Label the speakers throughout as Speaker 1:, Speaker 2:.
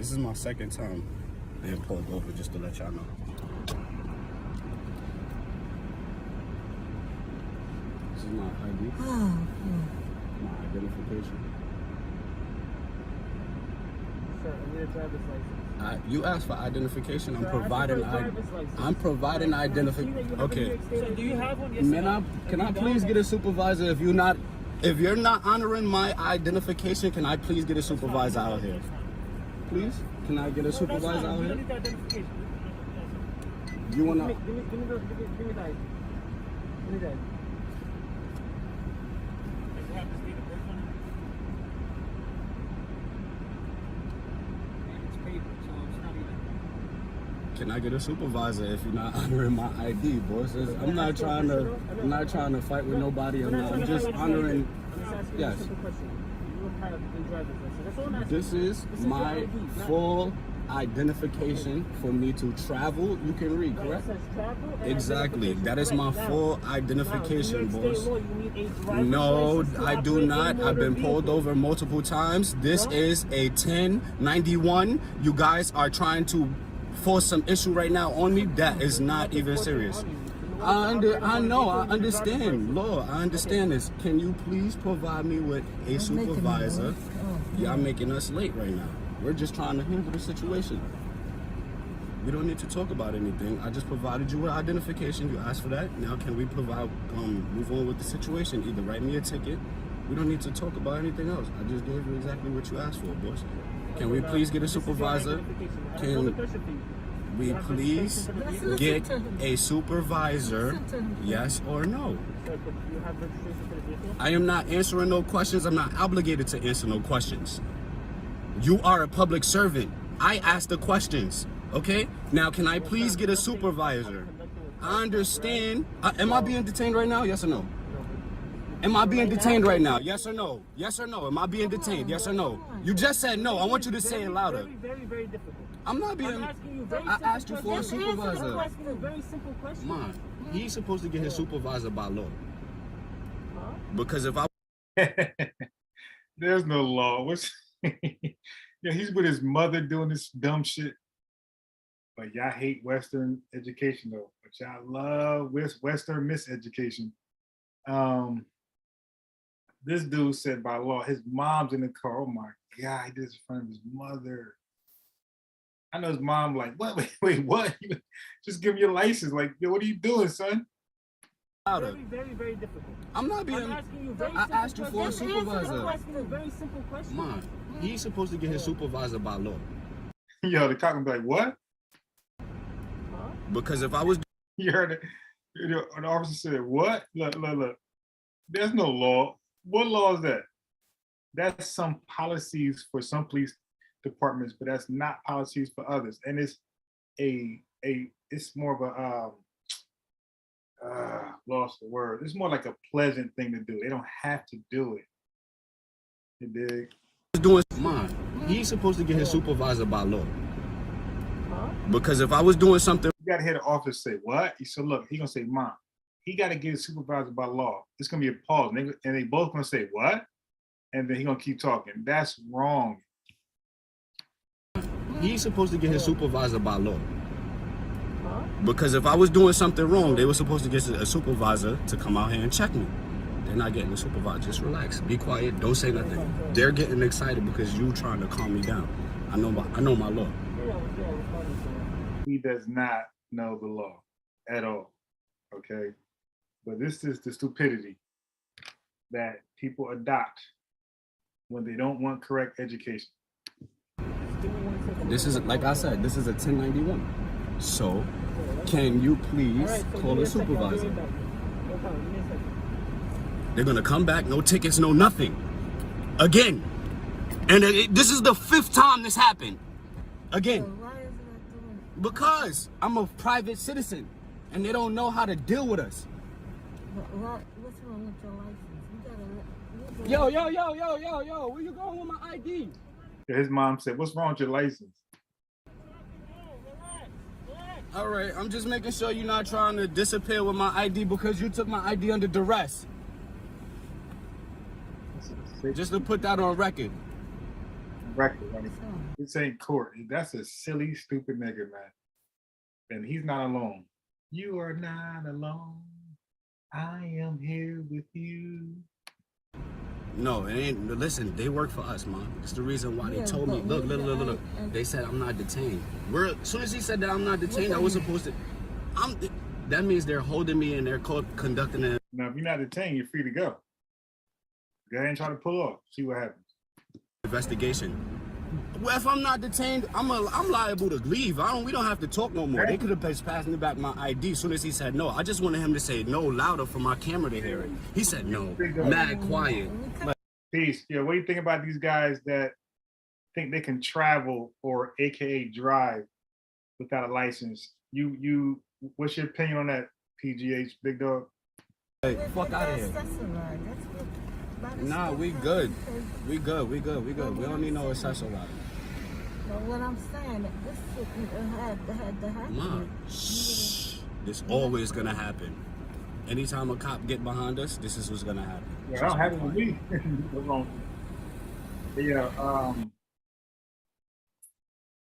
Speaker 1: This is my second time being pulled over, just to let y'all know. This is my ID. My identification.
Speaker 2: Sir, I need a driver's license.
Speaker 1: You asked for identification. I'm providing. I'm providing identification. Okay.
Speaker 2: So do you have one? Yes,
Speaker 1: Man, can I please get a supervisor? If you're not honoring my identification, can I please get a supervisor out here? Please, can I get a supervisor out here? You wanna?
Speaker 2: Give me that. Give me that.
Speaker 1: Can I get a supervisor if you're not honoring my ID, boss? I'm not trying to fight with nobody. I'm just honoring. Yes. This is my full identification for me to travel. You can read, correct? Exactly. That is my full identification, boss. No, I do not. I've been pulled over multiple times. This is a 1091. You guys are trying to force some issue right now on me. That is not even serious. I know, I understand. Lord, I understand this. Can you please provide me with a supervisor? Yeah, I'm making us late right now. We're just trying to handle the situation. We don't need to talk about anything. I just provided you with identification. You asked for that. Now can we move on with the situation? Either write me a ticket. We don't need to talk about anything else. I just gave you exactly what you asked for, boss. Can we please get a supervisor? Can we please get a supervisor? Yes or no? I am not answering no questions. I'm not obligated to answer no questions. You are a public servant. I ask the questions. Okay? Now, can I please get a supervisor? I understand. Am I being detained right now? Yes or no? Am I being detained right now? Yes or no? Yes or no? Am I being detained? Yes or no? You just said no. I want you to say it louder.
Speaker 2: Very, very difficult.
Speaker 1: I'm not being. I asked you for a supervisor.
Speaker 2: Very simple question.
Speaker 1: Man, he's supposed to get his supervisor by law. Because if I.
Speaker 3: There's no law. What's yeah, he's with his mother doing this dumb shit. But y'all hate Western education though. But y'all love Western miseducation. This dude said by law, his mom's in the car. Oh my God, he did this in front of his mother. I know his mom like, what? Wait, what? Just give me your license. Like, yo, what are you doing, son?
Speaker 2: Very, very, very difficult.
Speaker 1: I'm not being. I asked you for a supervisor.
Speaker 2: Very simple question.
Speaker 1: Man, he's supposed to get his supervisor by law.
Speaker 3: Yo, the cop can be like, what?
Speaker 1: Because if I was.
Speaker 3: You heard it. The officer said, what? Look. There's no law. What law is that? That's some policies for some police departments, but that's not policies for others. And it's it's more of a lost the word. It's more like a pleasant thing to do. They don't have to do it. You dig?
Speaker 1: Doing mine. He's supposed to get his supervisor by law. Because if I was doing something,
Speaker 3: you gotta hear the officer say, what? He said, look, he gonna say, Mom, he gotta get his supervisor by law. It's gonna be a pause. And they both gonna say, what? And then he gonna keep talking. That's wrong.
Speaker 1: He's supposed to get his supervisor by law. Because if I was doing something wrong, they were supposed to get a supervisor to come out here and check me. They're not getting a supervisor. Just relax. Be quiet. Don't say nothing. They're getting excited because you trying to calm me down. I know my law.
Speaker 3: He does not know the law at all. Okay? But this is the stupidity that people adopt when they don't want correct education.
Speaker 1: This is, like I said, this is a 1091. So, can you please call a supervisor? They're gonna come back, no tickets, no nothing. Again. And this is the 5th time this happened. Again. Because I'm a private citizen and they don't know how to deal with us.
Speaker 4: What's wrong with your license?
Speaker 1: Yo, where you going with my ID?
Speaker 3: His mom said, what's wrong with your license?
Speaker 1: All right, I'm just making sure you're not trying to disappear with my ID because you took my ID under duress. Just to put that on record.
Speaker 3: record. Like,
Speaker 4: What's wrong?
Speaker 3: this ain't court. That's a silly, stupid nigga, man. And he's not alone. You are not alone. I am here with you.
Speaker 1: No, it ain't. Listen, they work for us, man. It's the reason why they
Speaker 4: Yeah,
Speaker 1: told me.
Speaker 4: but
Speaker 1: Look. They said I'm not detained. As soon as he said that I'm not detained, I was supposed to. That means they're holding me and they're conducting a
Speaker 3: Now, if you're not detained, you're free to go. Go ahead and try to pull off. See what happens.
Speaker 1: investigation. Well, if I'm not detained, I'm liable to leave. We don't have to talk no more. They could have just passed me back my ID as soon as he said no. I just wanted him to say no louder for my camera to hear it. He said no, mad quiet.
Speaker 3: Peace. Yeah, what do you think about these guys that think they can travel or AKA drive without a license? What's your opinion on that, PGH, big dog?
Speaker 1: Hey, fuck out of here. Nah, we good. We good. We don't need no accessory.
Speaker 4: But what I'm saying, this shit had to happen.
Speaker 1: Mom, shh. This always gonna happen. Anytime a cop get behind us, this is what's gonna happen.
Speaker 3: Yeah, I don't have it with me. What's wrong? Yeah,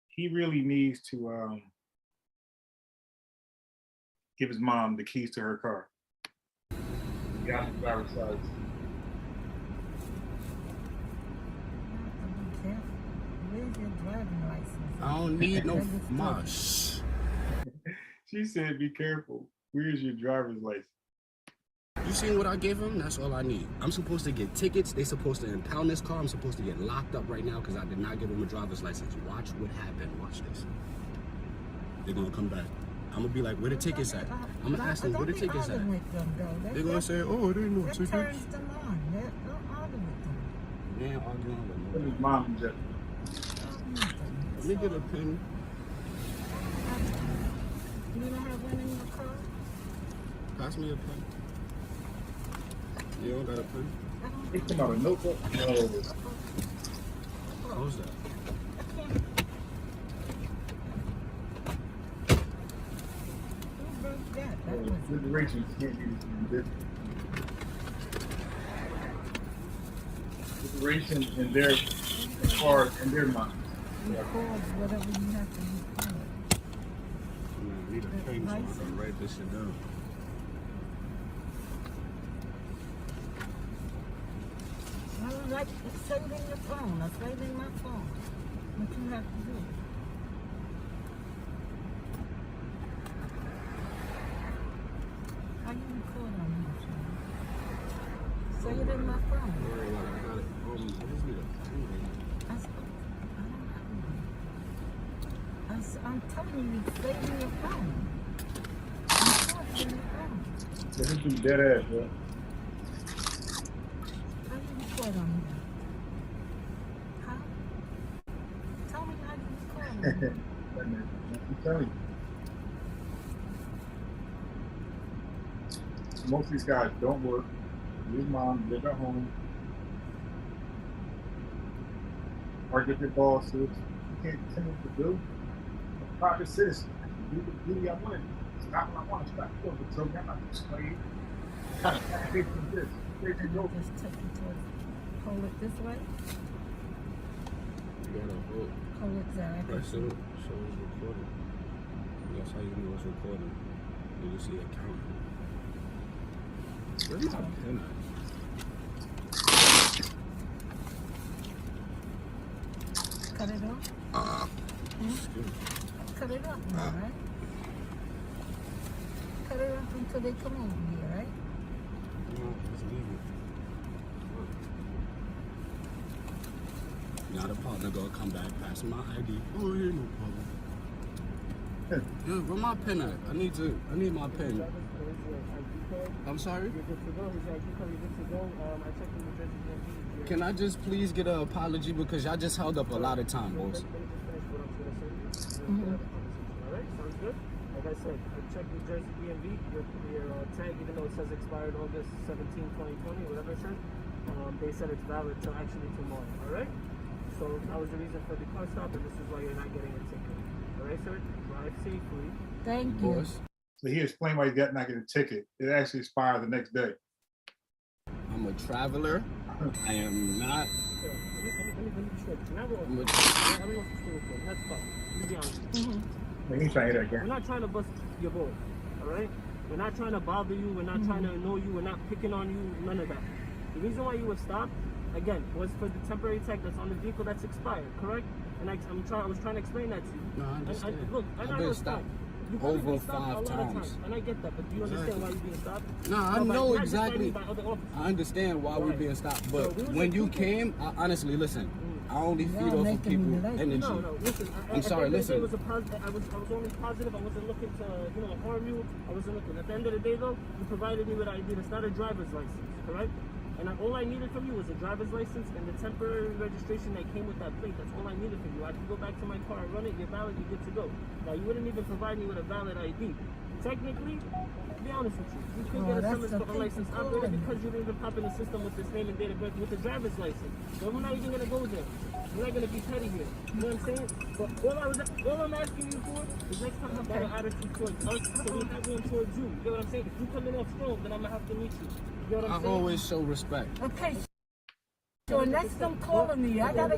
Speaker 3: he really needs to give his mom the keys to her car. He got the driver's license.
Speaker 4: Where's your driving license?
Speaker 1: I don't need no mom. Shh.
Speaker 3: She said, "Be careful. Where's your driver's license?"
Speaker 1: You seen what I gave him? That's all I need. I'm supposed to get tickets. They supposed to impound this car. I'm supposed to get locked up right now because I did not give him a driver's license. Watch what happened. Watch this. They're gonna come back. I'm gonna be like, where the tickets at? I'm gonna ask them where the tickets at. They're gonna say, oh, there ain't no tickets.
Speaker 4: Turns them on. Don't argue with them.
Speaker 1: They ain't arguing with
Speaker 3: Put
Speaker 1: me.
Speaker 3: his mom in jail.
Speaker 1: Let me get a pen.
Speaker 4: You don't have one in your car?
Speaker 1: Pass me a pen. You don't got a pen?
Speaker 3: He come out a notebook. No.
Speaker 1: Close that.
Speaker 4: Who broke that? That was
Speaker 3: Refrigeration can't be this. Refrigeration in their cars and their minds.
Speaker 4: record whatever you have to record.
Speaker 1: I need a pen so I can write this shit down.
Speaker 4: I don't like save in your phone. I save in my phone. What you have to do. How you record on here, Sean? Save it in my phone.
Speaker 1: Don't worry about it. I got it. I just need a pen.
Speaker 4: I don't have one. I'm telling you, save in your phone. I'm talking in your phone.
Speaker 3: This is dead ass, bro.
Speaker 4: How you record on here? How? Tell me how you record on here.
Speaker 3: I'm telling you. Most of these guys don't work. His mom live at home. Work with their bosses. You can't tell them what to do. I'm a private citizen. I can do the duty I want to do. Stop what I want to stop. But so I'm not a slave. Kind of package from this. They can go.
Speaker 4: Just take it towards, hold it this way,
Speaker 1: You gotta hold.
Speaker 4: hold it down.
Speaker 1: Press it so it's recorded. That's how you know it's recording. You can see it counting. Where's my pen at?
Speaker 4: Cut it off?
Speaker 1: Excuse me.
Speaker 4: Cut it off now, right? Cut it off until they come over here, right?
Speaker 1: No, just leave it. Now the partner gonna come back, pass my ID. Oh, yeah, no problem. Yeah, where my pen at? I need my pen. I'm sorry?
Speaker 2: You're good to go. He's like, you're good to go. I checked in the DMV.
Speaker 1: Can I just please get an apology because y'all just held up a lot of time, boss.
Speaker 2: Let me just finish what I'm going to say. All right, sounds good. Like I said, I checked New Jersey DMV. Your tag, even though it says expired August 17, 2020, whatever it says, they said it's valid till actually tomorrow. All right? So that was the reason for the car stop, and this is why you're not getting a ticket. All right, sir? Drive safely.
Speaker 4: Thank you.
Speaker 1: Boss,
Speaker 3: So he explained why he got not getting a ticket. It actually expired the next day.
Speaker 1: I'm a traveler. I am not.
Speaker 2: Sir, let me me be straight. Never.
Speaker 1: I'm with
Speaker 2: Everyone's still recording. That's fine. Let me be honest.
Speaker 3: Man, he's trying to hit that
Speaker 2: We're not trying to bust your balls, all right? We're not trying to bother you. We're not trying to annoy you. We're not picking on you. None of that. The reason why you were stopped, again, was for the temporary tag that's on the vehicle that's expired, correct? And I was trying to explain that to you.
Speaker 1: No, I understand.
Speaker 2: Look, I
Speaker 1: I've
Speaker 2: know
Speaker 1: been
Speaker 2: it's
Speaker 1: stopped
Speaker 2: fine. You've probably
Speaker 1: over
Speaker 2: been stopped
Speaker 1: 5
Speaker 2: a lot of
Speaker 1: times.
Speaker 2: And I get that, but do you understand why you're being stopped?
Speaker 1: No, I
Speaker 2: No,
Speaker 1: know
Speaker 2: not just by me,
Speaker 1: exactly.
Speaker 2: by other officers.
Speaker 1: I understand why we're
Speaker 2: Right.
Speaker 1: being stopped,
Speaker 2: So
Speaker 1: but
Speaker 2: we was
Speaker 1: when you
Speaker 2: like,
Speaker 1: came, honestly, listen, I only feed
Speaker 4: Y'all
Speaker 1: off of
Speaker 4: making
Speaker 1: people
Speaker 4: me late.
Speaker 1: energy.
Speaker 2: No, listen.
Speaker 1: I'm sorry, listen.
Speaker 2: I was only positive. I wasn't looking to, harm you. I wasn't looking. At the end of the day, though, you provided me with an ID. It's not a driver's license, correct? And all I needed from you was a driver's license and the temporary registration that came with that plate. That's all I needed from you. I can go back to my car and run it. You're valid. You're good to go. Now, you wouldn't even provide me with a valid ID. Technically, to be honest with you, you could get a summons for unlicensed operator because you didn't even pop in the system with this name and date of birth with the driver's license. So we're not even going to go there. We're not going to be petty here. You know what I'm saying? But all I'm asking you for is next time have better attitude towards us so we have one towards you. You know what I'm saying? If you come in off strong, then I'm going to have to meet you. You know what I'm
Speaker 1: I
Speaker 2: saying?
Speaker 1: always show respect.
Speaker 4: Okay. So next them calling me. I gotta.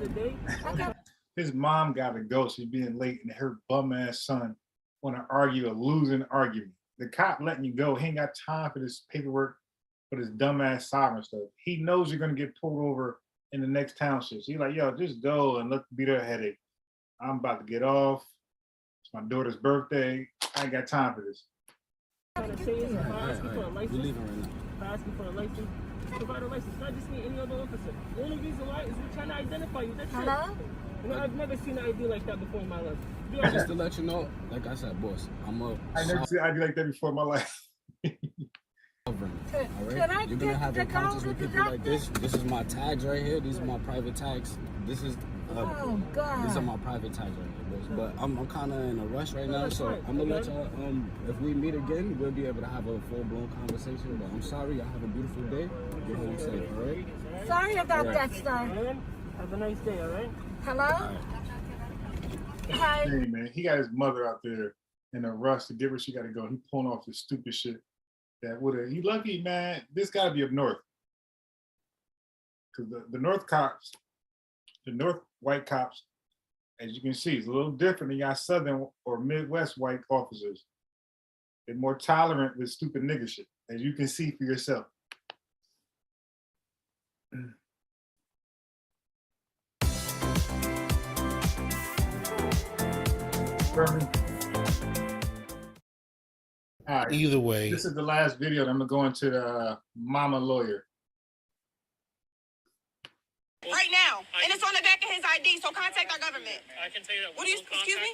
Speaker 3: His mom got to go. She's being late, and her bum ass son want to argue a losing argument. The cop letting you go. He ain't got time for this paperwork, for this dumbass sovereign stuff. He knows you're gonna get pulled over in the next township. So he's like, yo, just go and let beat her headache. I'm about to get off. It's my daughter's birthday. I ain't got time for this.
Speaker 2: Trying to say is if I ask you for a
Speaker 1: We're
Speaker 2: license,
Speaker 1: leaving right now.
Speaker 2: if I ask you for a license, provide a license. Not just me, any other officer. The only reason why is we're trying to identify you. That's
Speaker 4: Hello?
Speaker 2: it. You know, I've never seen an ID like that before in my life.
Speaker 1: Just to let you know, like I said, boss, I'm a
Speaker 3: I never seen an ID like that before in my life.
Speaker 1: sovereign.
Speaker 4: Can
Speaker 1: All
Speaker 4: I
Speaker 1: right, you're gonna
Speaker 4: get
Speaker 1: have
Speaker 4: to
Speaker 1: encounters
Speaker 4: go
Speaker 1: with
Speaker 4: to the
Speaker 1: people like
Speaker 4: doctor?
Speaker 1: this. This is my tags right here. These are my private tags. This is
Speaker 4: Oh God.
Speaker 1: these are my private tags right here, boss. But I'm kind of in a rush right now, so I'm gonna let y'all. If we meet again, we'll be able to have a full-blown conversation. But I'm sorry. Y'all have a beautiful day. Get home safe. All right.
Speaker 4: Sorry about
Speaker 1: Right.
Speaker 4: that, sir.
Speaker 2: Man, have a nice day, all right?
Speaker 4: Hello?
Speaker 1: All right.
Speaker 4: Hi.
Speaker 3: Hey man, he got his mother out there in a rush to get where she got to go. He pulling off this stupid shit. That would have. He lucky, man. This got to be up north, because the north cops, the north white cops, as you can see, is a little different than y'all southern or Midwest white officers. They're more tolerant with stupid nigga shit, as you can see for yourself. All right.
Speaker 5: Either way,
Speaker 3: This is the last video. I'm gonna go into the mama lawyer.
Speaker 6: Right now, and it's on the back of his ID. So contact our government.
Speaker 2: I can tell you that.
Speaker 6: What do you? Excuse me.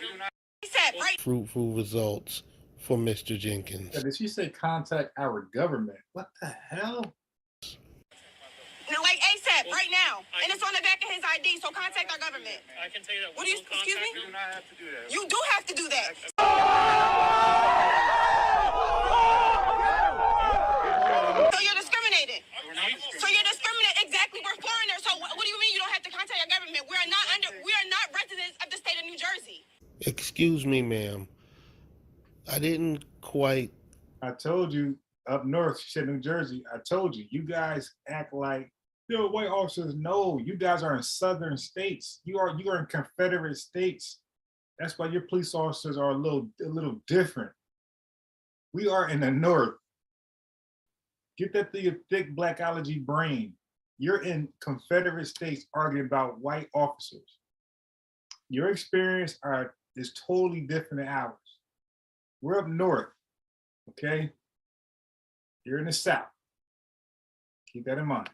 Speaker 6: He said right.
Speaker 5: fruitful results for Mr. Jenkins.
Speaker 3: Did she say contact our government? What the hell?
Speaker 6: No, like ASAP, right now, and it's on the back of his ID. So contact our government.
Speaker 2: I can tell you that.
Speaker 6: What do you? Excuse me.
Speaker 3: You do not have to do that.
Speaker 6: You do have to do that. So you're discriminating. So you're discriminating. Exactly. We're foreigners. So what do you mean you don't have to contact our government? We are not residents of the state of New Jersey.
Speaker 5: Excuse me, ma'am. I didn't quite.
Speaker 3: I told you up north, she said New Jersey. I told you, you guys act like white officers. No, you guys are in southern states. You are in Confederate states. That's why your police officers are a little different. We are in the north. Get that through your thick blackology brain. You're in Confederate states arguing about white officers. Your experience is totally different than ours. We're up north, okay? You're in the south. Keep that in mind.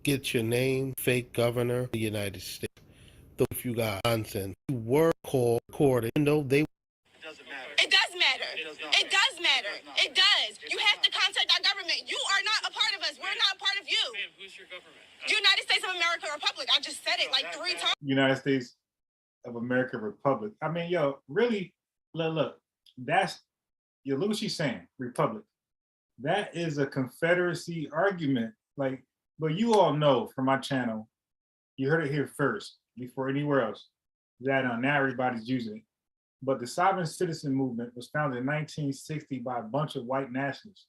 Speaker 5: Get your name, fake governor of the United States. Though if you got nonsense, you were called, recorded, even though they.
Speaker 6: It doesn't matter. It does matter. It does matter. It does. You have to contact our government. You are not a part of us. We're not a part of you.
Speaker 2: Man, who's your government?
Speaker 6: United States of America Republic. I just said it like 3 times.
Speaker 3: United States of America Republic. I mean, yo, really, look, that's, look what she's saying, Republic. That is a Confederacy argument. Like, but you all know from my channel, you heard it here first, before anywhere else, that now everybody's using it. But the sovereign citizen movement was founded in 1960 by a bunch of white nationalists,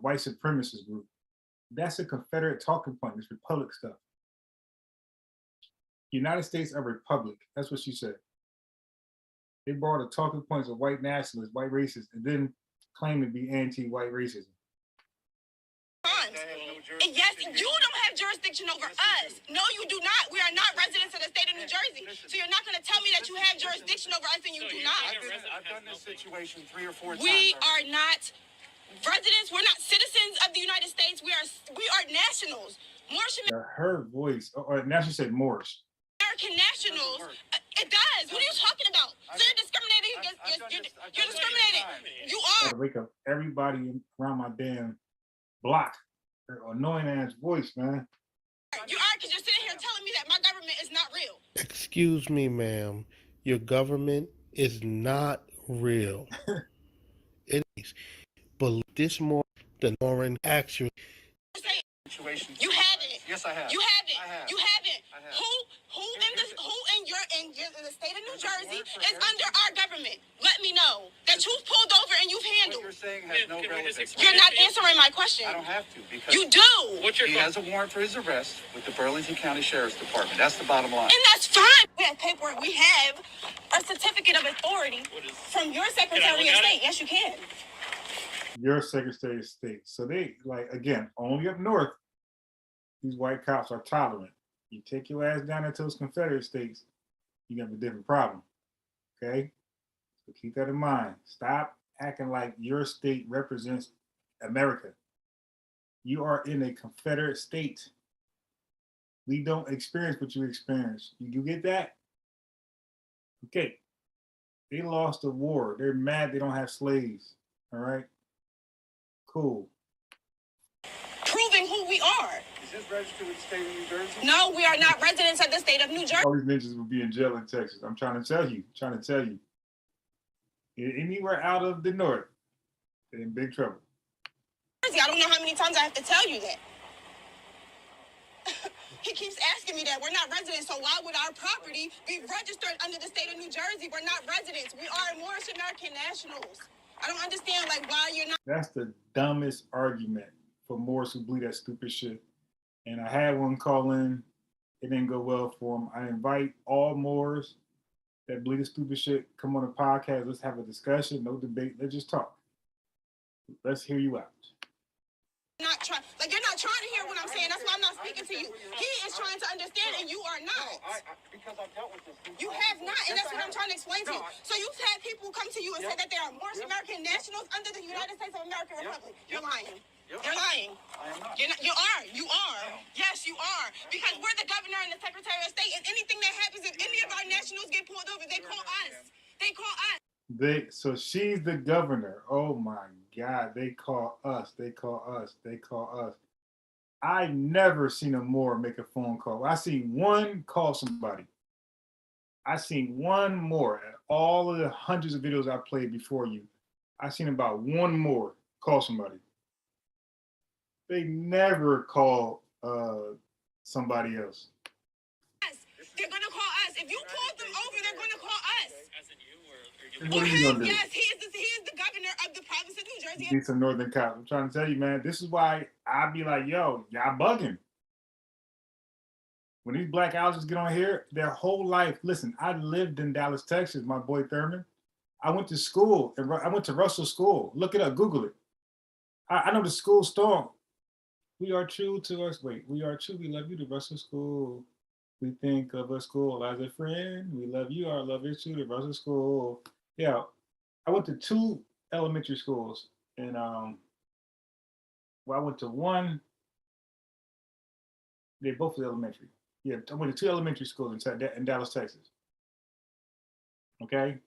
Speaker 3: white supremacist group. That's a Confederate talking point, this Republic stuff. United States a republic. That's what she said. They borrowed the talking points of white nationalists, white racists, and then claim to be anti-white racism.
Speaker 6: And yes, you don't have jurisdiction over us. No, you do not. We are not residents of the state of New Jersey. So you're not going to tell me that you have jurisdiction over us and you do not.
Speaker 7: I've done this situation 3 or 4 times.
Speaker 6: We are not residents. We're not citizens of the United States. We are nationals. Moorish
Speaker 3: Her voice, or now she said Moorish.
Speaker 6: American nationals. It does. What are you talking about? So you're discriminating against. You're discriminating. You are.
Speaker 3: To wake up everybody around my damn block. Her annoying ass voice, man.
Speaker 6: You are, because you're sitting here telling me that my government is not real.
Speaker 5: Excuse me, ma'am. Your government is not real. It is. But this more than Lauren actually.
Speaker 6: You haven't.
Speaker 7: Yes, I have.
Speaker 6: You haven't.
Speaker 7: I have.
Speaker 6: You haven't.
Speaker 7: I have.
Speaker 6: Who in the state of New Jersey is under our government? Let me know that you've pulled over and you've
Speaker 7: What
Speaker 6: handled.
Speaker 7: you're saying has no relevance.
Speaker 6: You're not answering my question.
Speaker 7: I don't have to because
Speaker 6: You do.
Speaker 7: he has a warrant for his arrest with the Burlington County Sheriff's Department. That's the bottom line.
Speaker 6: And that's fine. We have paperwork. We have a certificate of authority from your Secretary of State. Yes, you can.
Speaker 3: Your Secretary of State. So they, like, again, only up north, these white cops are tolerant. You take your ass down into those Confederate states, you have a different problem. Okay? So keep that in mind. Stop acting like your state represents America. You are in a Confederate state. We don't experience what you experience. You get that? Okay. They lost the war. They're mad they don't have slaves. All right? Cool.
Speaker 6: Proving who we are.
Speaker 7: Is this registered with the state of New Jersey?
Speaker 6: No, we are not residents of the state of New Jersey.
Speaker 3: All these ninjas will be in jail in Texas. I'm trying to tell you. Anywhere out of the north, they're in big trouble.
Speaker 6: I don't know how many times I have to tell you that. He keeps asking me that. We're not residents, so why would our property be registered under the state of New Jersey? We're not residents. We are Moorish American nationals. I don't understand, like, why you're not.
Speaker 3: That's the dumbest argument for Moors who believe that stupid shit. And I had one call in. It didn't go well for him. I invite all Moors that believe the stupid shit, come on a podcast. Let's have a discussion. No debate. Let's just talk. Let's hear you out.
Speaker 6: You're not trying to hear what I'm saying. That's why I'm not speaking to you. He is trying to understand, and you are not.
Speaker 7: Because I've dealt with this.
Speaker 6: You have not, and that's what I'm trying to explain to you. So you've had people come to you and say that they are Moorish American nationals under the United States of America Republic. You're lying. You're lying.
Speaker 7: I am not.
Speaker 6: You are. Yes, you are. Because we're the governor and the secretary of state, and anything that happens, if any of our nationals get pulled over, they call us. They call us.
Speaker 3: So she's the governor. Oh my God. They call us. I never seen a Moor make a phone call. I seen one call somebody. I seen one Moor at all of the hundreds of videos I played before you. I seen about one Moor call somebody. They never call somebody else.
Speaker 6: They're gonna call us. If you pulled them over, they're gonna call us.
Speaker 3: What are you gonna do?
Speaker 6: Yes, he is the governor of the province of New Jersey.
Speaker 3: Be some northern cops. I'm trying to tell you, man. This is why I be like, yo, y'all bugging. When these black Alex get on here, their whole life. Listen, I lived in Dallas, Texas. My boy Thurman. I went to school, and I went to Russell School. Look it up. Google it. I know the school storm. We are true to us. Wait, we are true. We love you, the Russell School. We think of a school as a friend. We love you. Our love is true, the Russell School. Yeah, I went to 2 elementary schools, and I went to one. They both were elementary. Yeah, I went to 2 elementary schools in Dallas, Texas. Okay,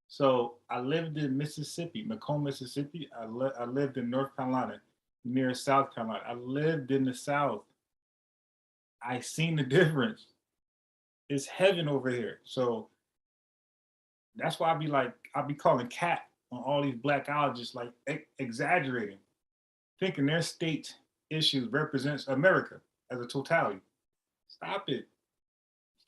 Speaker 3: so I lived in Mississippi, Macomb, Mississippi. I lived in North Carolina, near South Carolina. I lived in the South. I seen the difference. It's heaven over here. So that's why I be calling cat on all these blackologists, like exaggerating, thinking their state issues represents America as a totality. Stop it.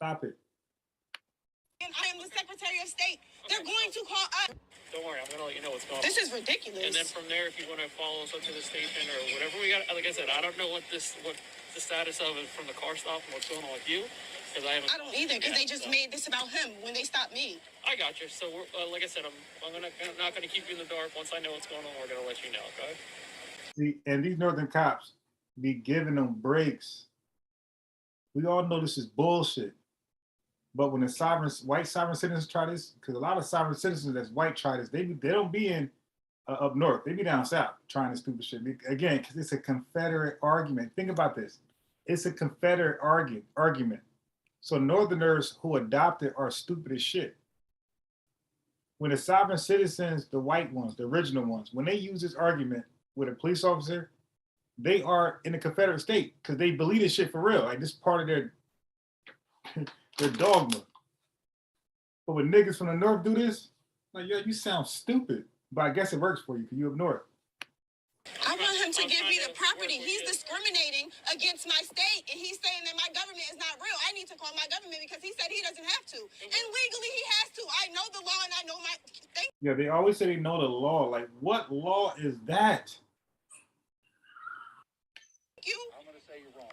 Speaker 6: And I am the Secretary of State. They're going to call us.
Speaker 2: Don't worry, I'm going to let you know what's going on.
Speaker 6: This is ridiculous.
Speaker 2: And then from there, if you want to follow us up to the station or whatever we got, like I said, I don't know what the status of it from the car stop and what's going on with you.
Speaker 6: because I don't either, because they just made this about him when they stopped me.
Speaker 2: I got you. So, like I said, I'm not gonna keep you in the dark. Once I know what's going on, we're gonna let you know. Okay?
Speaker 3: See, and these northern cops be giving them breaks. We all know this is bullshit. But when the white sovereign citizens try this, because a lot of sovereign citizens that's white try this, they don't be in up north. They be down south trying this stupid shit. Again, because it's a Confederate argument. Think about this. It's a Confederate argument. So Northerners who adopted are stupid as shit. When the sovereign citizens, the white ones, the original ones, when they use this argument with a police officer, they are in a Confederate state because they believe this shit for real. Like this is part of their their dogma. But when niggas from the north do this, like, yo, you sound stupid. But I guess it works for you because you up north.
Speaker 6: I want him to give me the property. He's discriminating against my state, and he's saying that my government is not real. I need to call my government because he said he doesn't have to. And legally, he has to. I know the law, and I know my...
Speaker 3: Yeah, they always say they know the law. Like, what law is that?
Speaker 6: Thank you.
Speaker 7: I'm going to say you're wrong.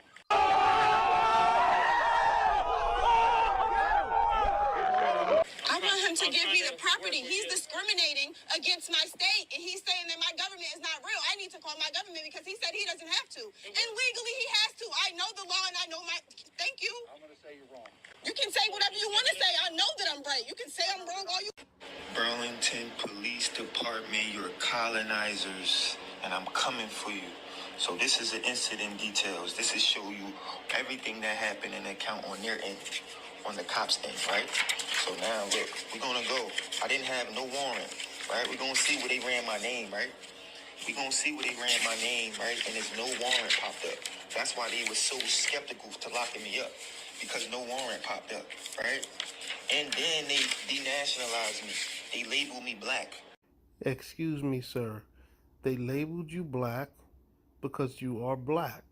Speaker 6: I want him to give me the property. He's discriminating against my state, and he's saying that my government is not real. I need to call my government because he said he doesn't have to. And legally, he has to. I know the law, and I know my... Thank you.
Speaker 7: I'm going to say you're wrong.
Speaker 6: You can say whatever you want to say. I know that I'm right. You can say I'm wrong all you...
Speaker 8: Burlington Police Department, you're colonizers, and I'm coming for you. So this is an incident details. This is show you everything that happened and account on their end, on the cops' end, right? So now, look, we're gonna go. I didn't have no warrant, right? We're gonna see where they ran my name, right? We're gonna see where they ran my name, right? And there's no warrant popped up. That's why they were so skeptical to locking me up, because no warrant popped up, right? And then they denationalized me. They labeled me black.
Speaker 5: Excuse me, sir. They labeled you black because you are black.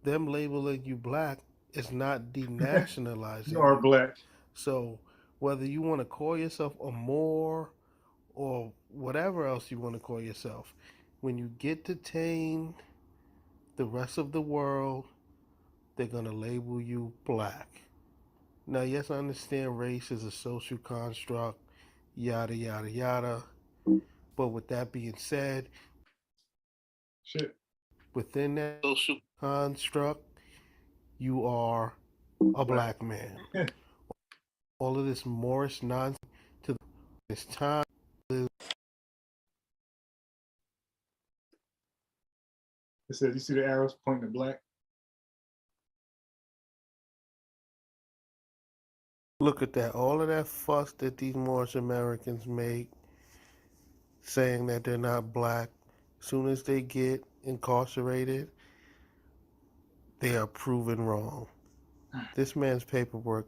Speaker 5: Them labeling you black is not denationalizing
Speaker 3: You are black.
Speaker 5: So whether you want to call yourself a Moor or whatever else you want to call yourself, when you get detained, the rest of the world, they're going to label you black. Now, yes, I understand race is a social construct, yada, yada, yada. But with that being said,
Speaker 3: Shit.
Speaker 5: within that social construct, you are a black man. All of this Morris nonsense to this time.
Speaker 3: It says, you see the arrows pointing to black?
Speaker 5: Look at that. All of that fuss that these Moorish Americans make, saying that they're not black, as soon as they get incarcerated, they are proven wrong. This man's paperwork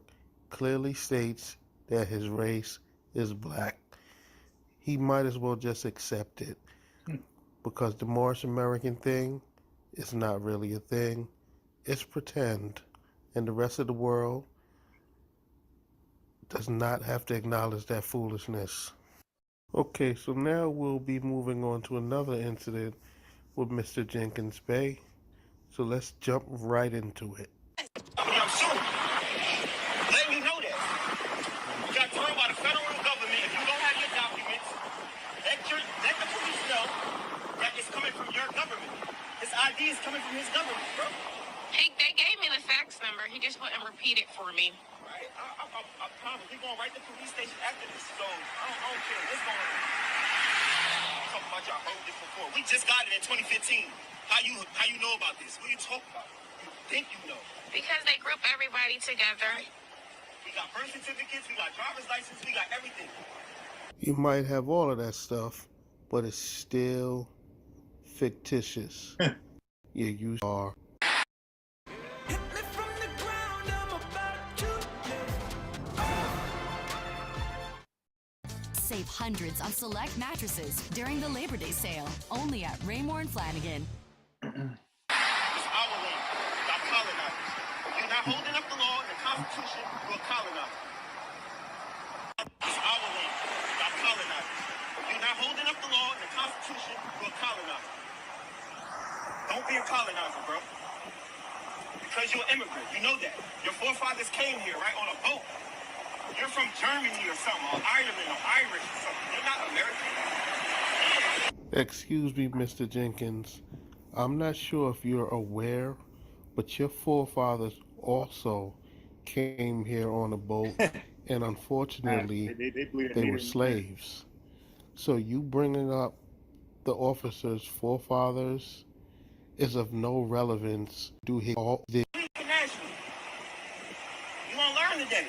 Speaker 5: clearly states that his race is black. He might as well just accept it, because the Moorish American thing is not really a thing. It's pretend. And the rest of the world does not have to acknowledge that foolishness. Okay, so now we'll be moving on to another incident with Mr. Jenkins Bay. So let's jump right into it.
Speaker 8: I'm sure. Letting you know that. You got told by the federal government, if you don't have your documents, let the police know that it's coming from your government. His ID is coming from his government, bro.
Speaker 6: They gave me the fax number. He just wouldn't repeat it for me.
Speaker 8: Right? I promise. We're going right to the police station after this. So I don't care what's going on. Talking about y'all heard this before. We just got it in 2015. How you know about this? What are you talking about? You think you know?
Speaker 6: Because they group everybody together.
Speaker 8: We got birth certificates, we got driver's license, we got everything.
Speaker 5: You might have all of that stuff, but it's still fictitious. Yeah, you are.
Speaker 9: Save hundreds on select mattresses during the Labor Day sale, only at Raymore and Flanagan.
Speaker 8: It's our land. Y'all colonizers. You're not holding up the law and the Constitution, you're a colonizer. It's our land. Y'all colonizers. You're not holding up the law and the Constitution, you're a colonizer. Don't be a colonizer, bro. because you're an immigrant. You know that. Your forefathers came here, right, on a boat. You're from Germany or something, or Ireland or Irish or something. You're not American.
Speaker 5: Excuse me, Mr. Jenkins. I'm not sure if you're aware, but your forefathers also came here on a boat, and unfortunately,
Speaker 3: They believe in
Speaker 5: they were
Speaker 3: native.
Speaker 5: slaves. So you bringing up the officer's forefathers is of no relevance. Do he all this?
Speaker 8: International. You won't learn today.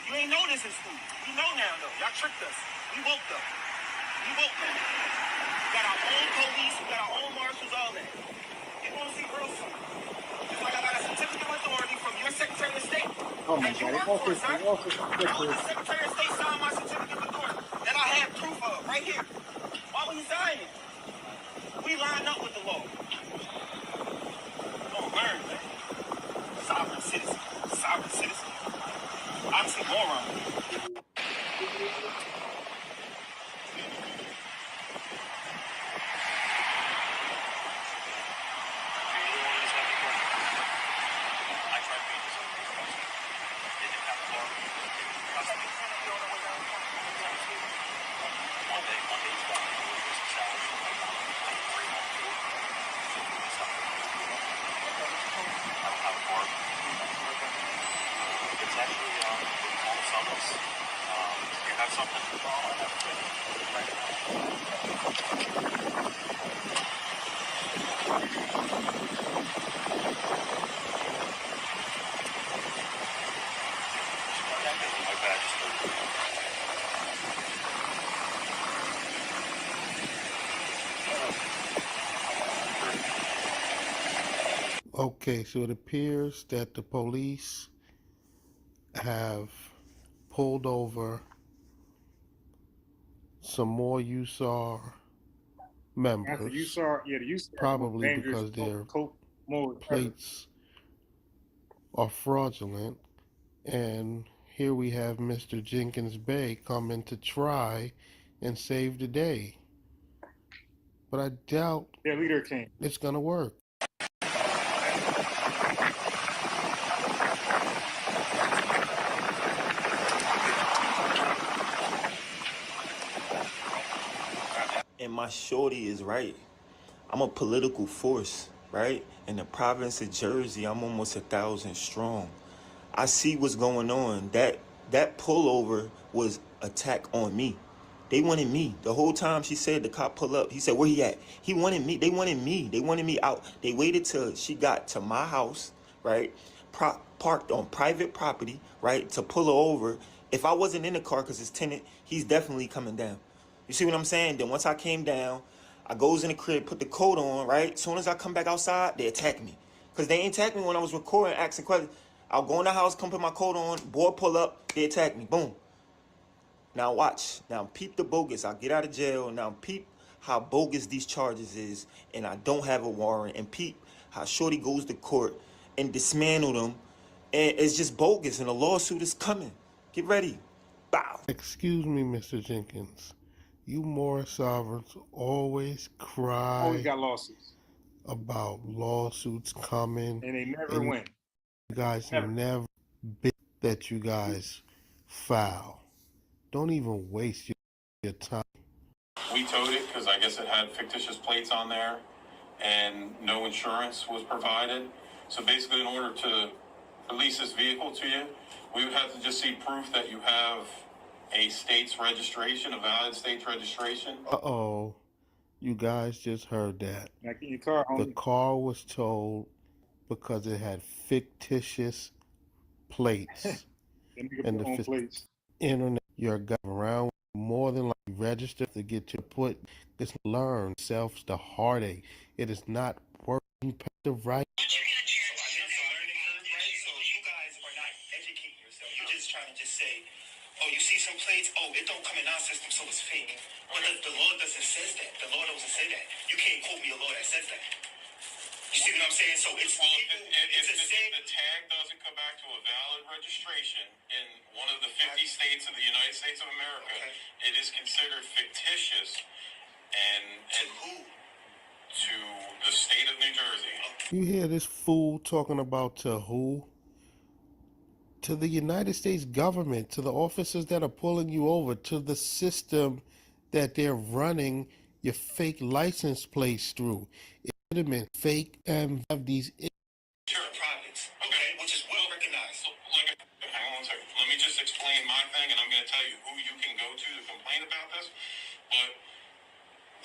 Speaker 8: You ain't know this in school. You know now, though. Y'all tricked us. We woke up. We woke up. We got our own police. We got our own marshals, all that. You're going to see real soon. Just like I got a certificate of authority from your Secretary of State.
Speaker 3: Oh my
Speaker 8: That you
Speaker 3: God!
Speaker 8: work for, sir.
Speaker 3: They also
Speaker 8: The Secretary of State signed my certificate of authority that I have proof of right here. Why would he sign it? We line up with the law. Don't learn, man. Sovereign citizen. Sovereign citizen. Oxymoron. It's actually almost almost. You have something right
Speaker 5: Okay, so it appears that the police have pulled over some more USAR members,
Speaker 3: After you saw, yeah, the USAR
Speaker 5: probably
Speaker 3: dangerous
Speaker 5: because their
Speaker 3: coke mode
Speaker 5: plates are fraudulent. And here we have Mr. Jenkins Bay coming to try and save the day. But I doubt
Speaker 3: their leader came.
Speaker 5: it's going to work.
Speaker 8: And my shorty is right. I'm a political force, right? In the province of Jersey, I'm almost 1,000 strong. I see what's going on. That pullover was attack on me. They wanted me. The whole time she said the cop pull up, he said, where he at? He wanted me. They wanted me. They wanted me out. They waited till she got to my house, right? Parked on private property, right? To pull her over. If I wasn't in the car because it's tenant, he's definitely coming down. You see what I'm saying? Then once I came down, I goes in the crib, put the coat on, right? As soon as I come back outside, they attack me. Because they ain't attack me when I was recording, asking questions. I'll go in the house, come put my coat on, boy pull up, they attack me, boom. Now watch, now peep the bogus. I'll get out of jail, now peep how bogus these charges is, and I don't have a warrant, and peep how Shorty goes to court and dismantle them, and it's just bogus, and a lawsuit is coming. Get ready. Bow.
Speaker 5: Excuse me, Mr. Jenkins. You Morris sovereigns always cry
Speaker 3: Always got lawsuits,
Speaker 5: about lawsuits coming,
Speaker 3: and they never
Speaker 5: and
Speaker 3: win.
Speaker 5: you guys
Speaker 3: Never.
Speaker 5: never bit that you guys foul. Don't even waste your time.
Speaker 10: We towed it because I guess it had fictitious plates on there and no insurance was provided. So basically, in order to release this vehicle to you, we would have to just see proof that you have a state's registration, a valid state's registration.
Speaker 5: Uh-oh. You guys just heard that.
Speaker 3: Like in your car,
Speaker 5: The car was towed because it had fictitious plates. And the
Speaker 3: plates.
Speaker 5: internet, you're going around more than likely registered to get to put this learn self the heartache. It is not working the right.
Speaker 8: Oh, you see some plates? Oh, it don't come in our system, so it's fake. But the law doesn't say that. The law doesn't say that. You can't quote me a law that says that. You see what I'm saying? So it's
Speaker 10: well, if the tag doesn't come back to a valid registration in one of the 50 states of the United States of America, it is considered fictitious. And
Speaker 8: who?
Speaker 10: to the state of New Jersey.
Speaker 5: You hear this fool talking about to who? To the United States government, to the officers that are pulling you over, to the system that they're running your fake license plates through. It should have been fake and have these.
Speaker 8: Province, okay, which is well recognized.
Speaker 10: Hang on one second. Let me just explain my thing, and I'm going to tell you who you can go to complain about this. But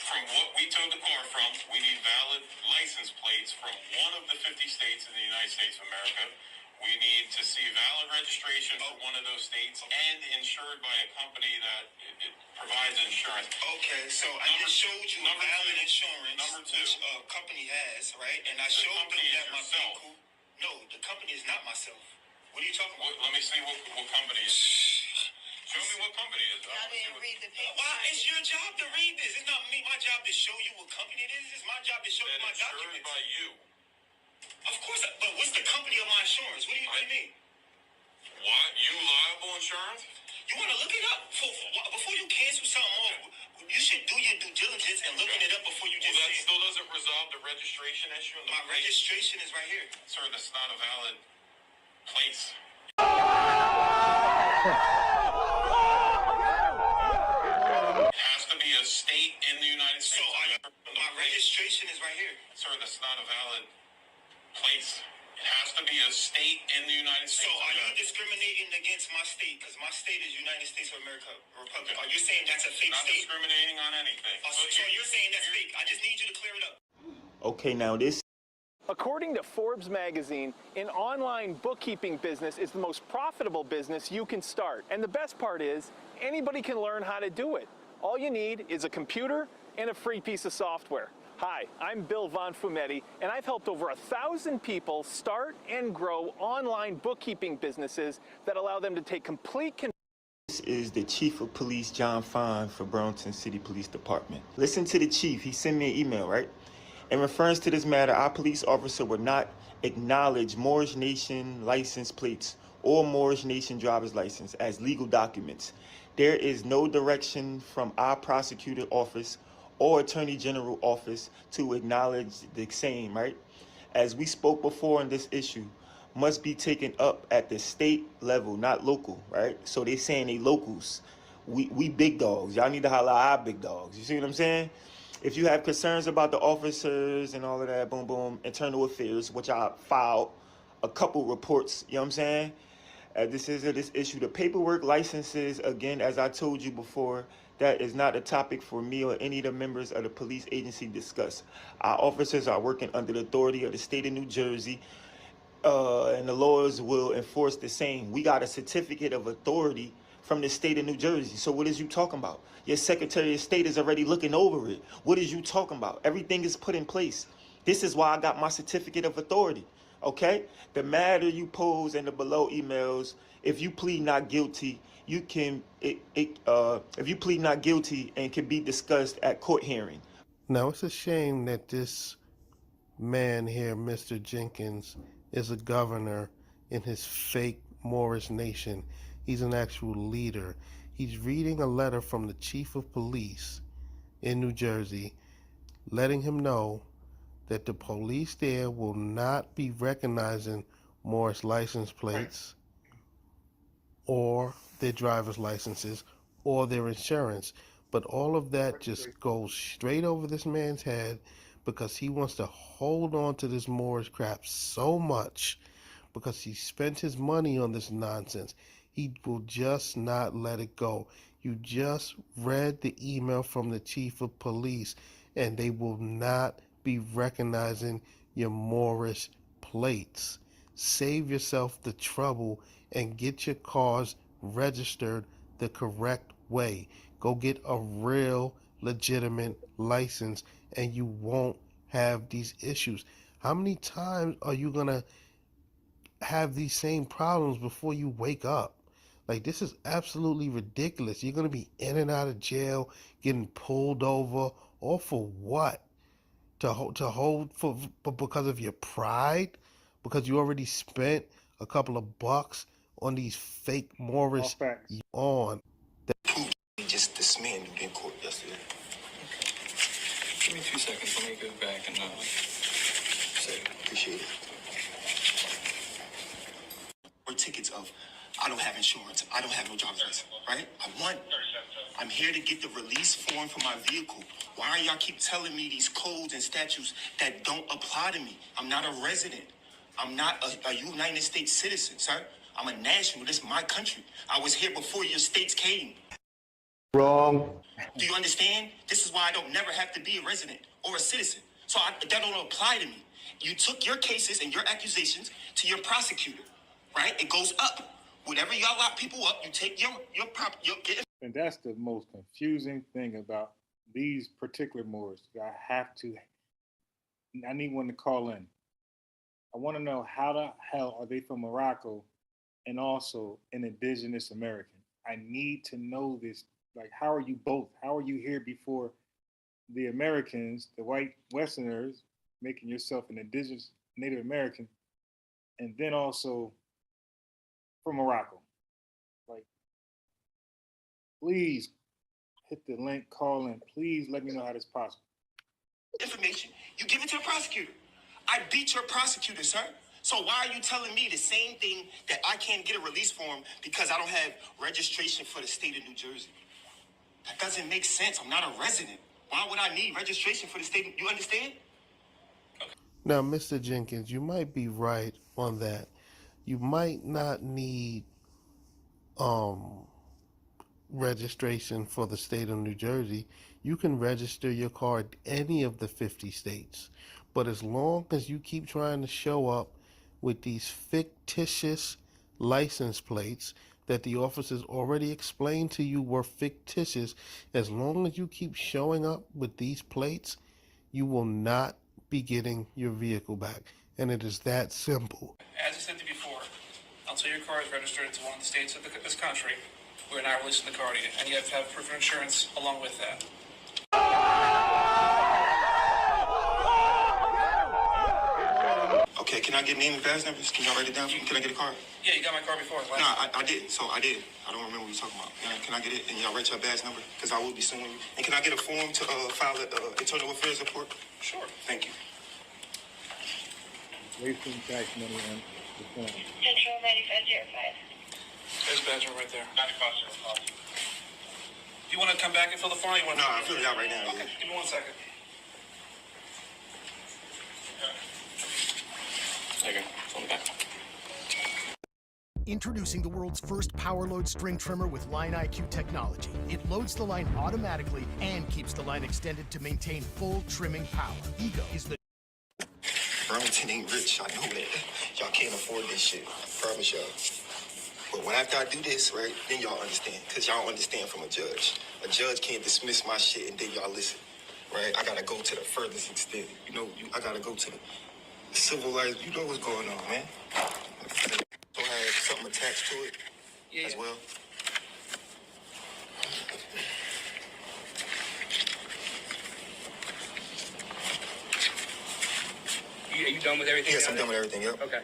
Speaker 10: from what we towed the car from, we need valid license plates from one of the 50 states in the United States of America. We need to see valid registration for one of those states and insured by a company that it provides insurance.
Speaker 8: Okay, so I just showed you valid insurance, which a company has, right? And I showed them that my vehicle. No, the company is not myself. What are you talking about?
Speaker 10: Let me see what company it is. Show me what company it is.
Speaker 6: I didn't read the paper.
Speaker 8: Why? It's your job to read this. It's not my job to show you what company it is. It's my job to show you my documents.
Speaker 10: By you.
Speaker 8: Of course, but what's the company of my insurance? What do you mean?
Speaker 10: What? You liable insurance?
Speaker 8: You want to look it up before you cancel something off. You should do your due diligence and looking it up before you just.
Speaker 10: Well, that still doesn't resolve the registration issue.
Speaker 8: My registration is right here.
Speaker 10: Sir, that's not a valid place. It has to be a state in the United States.
Speaker 8: So my registration is right here.
Speaker 10: Sir, that's not a valid place. It has to be a state in the United States.
Speaker 8: So are you discriminating against my state? Because my state is United States of America, Republic. Are you saying that's a fake
Speaker 10: Not
Speaker 8: state?
Speaker 10: discriminating on anything.
Speaker 8: So you're saying that's fake. I just need you to clear it up.
Speaker 11: Okay, now this.
Speaker 2: According to Forbes magazine, an online bookkeeping business is the most profitable business you can start. And the best part is, anybody can learn how to do it. All you need is a computer and a free piece of software. Hi, I'm Bill Von Fumetti, and I've helped over 1,000 people start and grow online bookkeeping businesses that allow them to take complete control.
Speaker 11: This is the Chief of Police, John Fine, for Burlington City Police Department. Listen to the chief. He sent me an email, right? In reference to this matter, our police officer would not acknowledge Moorish Nation license plates or Moorish Nation driver's license as legal documents. There is no direction from our prosecutor office or Attorney General office to acknowledge the same, right? As we spoke before in this issue, must be taken up at the state level, not local, right? So they saying they locals. We big dogs. Y'all need to holler at our big dogs. You see what I'm saying? If you have concerns about the officers and all of that, boom, boom, internal affairs, which I filed a couple reports, you know what I'm saying? This issue, the paperwork, licenses, again, as I told you before, that is not a topic for me or any of the members of the police agency to discuss. Our officers are working under the authority of the state of New Jersey, and the laws will enforce the same. We got a certificate of authority from the state of New Jersey. So what is you talking about? Your Secretary of State is already looking over it. What is you talking about? Everything is put in place. This is why I got my certificate of authority. Okay? The matter you pose in the below emails, if you plead not guilty, you can if you plead not guilty and can be discussed at court hearing.
Speaker 5: Now it's a shame that this man here, Mr. Jenkins, is a governor in his fake Moorish nation. He's an actual leader. He's reading a letter from the chief of police in New Jersey, letting him know that the police there will not be recognizing Moorish license plates or their driver's licenses or their insurance. But all of that just goes straight over this man's head because he wants to hold on to this Moorish crap so much because he spent his money on this nonsense. He will just not let it go. You just read the email from the chief of police, and they will not be recognizing your Moorish plates. Save yourself the trouble and get your cars registered the correct way. Go get a real, legitimate license, and you won't have these issues. How many times are you going to have these same problems before you wake up? Like, this is absolutely ridiculous. You're going to be in and out of jail, getting pulled over, all for what? To hold for because of your pride? Because you already spent a couple of bucks on these fake Moorish on.
Speaker 8: Just this man who didn't court yesterday.
Speaker 12: Give me 2 seconds. Let me go back and say,
Speaker 8: Appreciate it. Or tickets of, I don't have insurance, I don't have no driver's license, right? I'm here to get the release form for my vehicle. Why are y'all keep telling me these codes and statutes that don't apply to me? I'm not a resident. I'm not a United States citizen, sir. I'm a national. This is my country. I was here before your states came.
Speaker 3: Wrong.
Speaker 8: Do you understand? This is why I don't never have to be a resident or a citizen. So that don't apply to me. You took your cases and your accusations to your prosecutor, right? It goes up. Whenever y'all lock people up, you take your get.
Speaker 3: And that's the most confusing thing about these particular Moors. I need one to call in. I want to know how the hell are they from Morocco and also an indigenous American? I need to know this. Like, how are you both? How are you here before the Americans, the white Westerners, making yourself an indigenous Native American, and then also from Morocco? Like, please hit the link, call in. Please let me know how this is possible.
Speaker 8: Information, you give it to the prosecutor. I beat your prosecutor, sir. So why are you telling me the same thing that I can't get a release form because I don't have registration for the state of New Jersey? That doesn't make sense. I'm not a resident. Why would I need registration for the state? You understand?
Speaker 5: Now, Mr. Jenkins, you might be right on that. You might not need registration for the state of New Jersey. You can register your car at any of the 50 states. But as long as you keep trying to show up with these fictitious license plates that the officers already explained to you were fictitious, as long as you keep showing up with these plates, you will not be getting your vehicle back. And it is that simple.
Speaker 12: as I said to you before, until your car is registered to one of the states of this country, we're not releasing the car to you. And you have to have proof of insurance along with that.
Speaker 8: Okay, can I get name and badge numbers? Can y'all write it down for me? Can I get a card?
Speaker 12: Yeah, you got my car before.
Speaker 8: No, I did. So I did. I don't remember what you're talking about. Can I get it? And y'all write your badge number? Because I will be suing you. And can I get a form to file an internal affairs report?
Speaker 12: Sure.
Speaker 8: Thank you.
Speaker 3: Wasting tax money on the phone.
Speaker 6: Central 9505.
Speaker 12: There's a badge right there. Do you want to come back and fill the form? Or you want
Speaker 8: No, I'm filling it out right now.
Speaker 12: Okay, give me 1 second. There you go. Fill it back.
Speaker 13: Introducing the world's first power load string trimmer with Line IQ technology. It loads the line automatically and keeps the line extended to maintain full trimming power. Ego is the
Speaker 8: Burlington ain't rich. I know that. Y'all can't afford this shit. I promise y'all. But when after I do this, right, then y'all understand. Because y'all understand from a judge. A judge can't dismiss my shit and then y'all listen. Right? I gotta go to the furthest extent. You know, I gotta go to the civil rights. You know what's going on, man. So I have something attached to it as well.
Speaker 12: Are you done with everything?
Speaker 8: Yes, I'm done with everything, yep.
Speaker 12: Okay.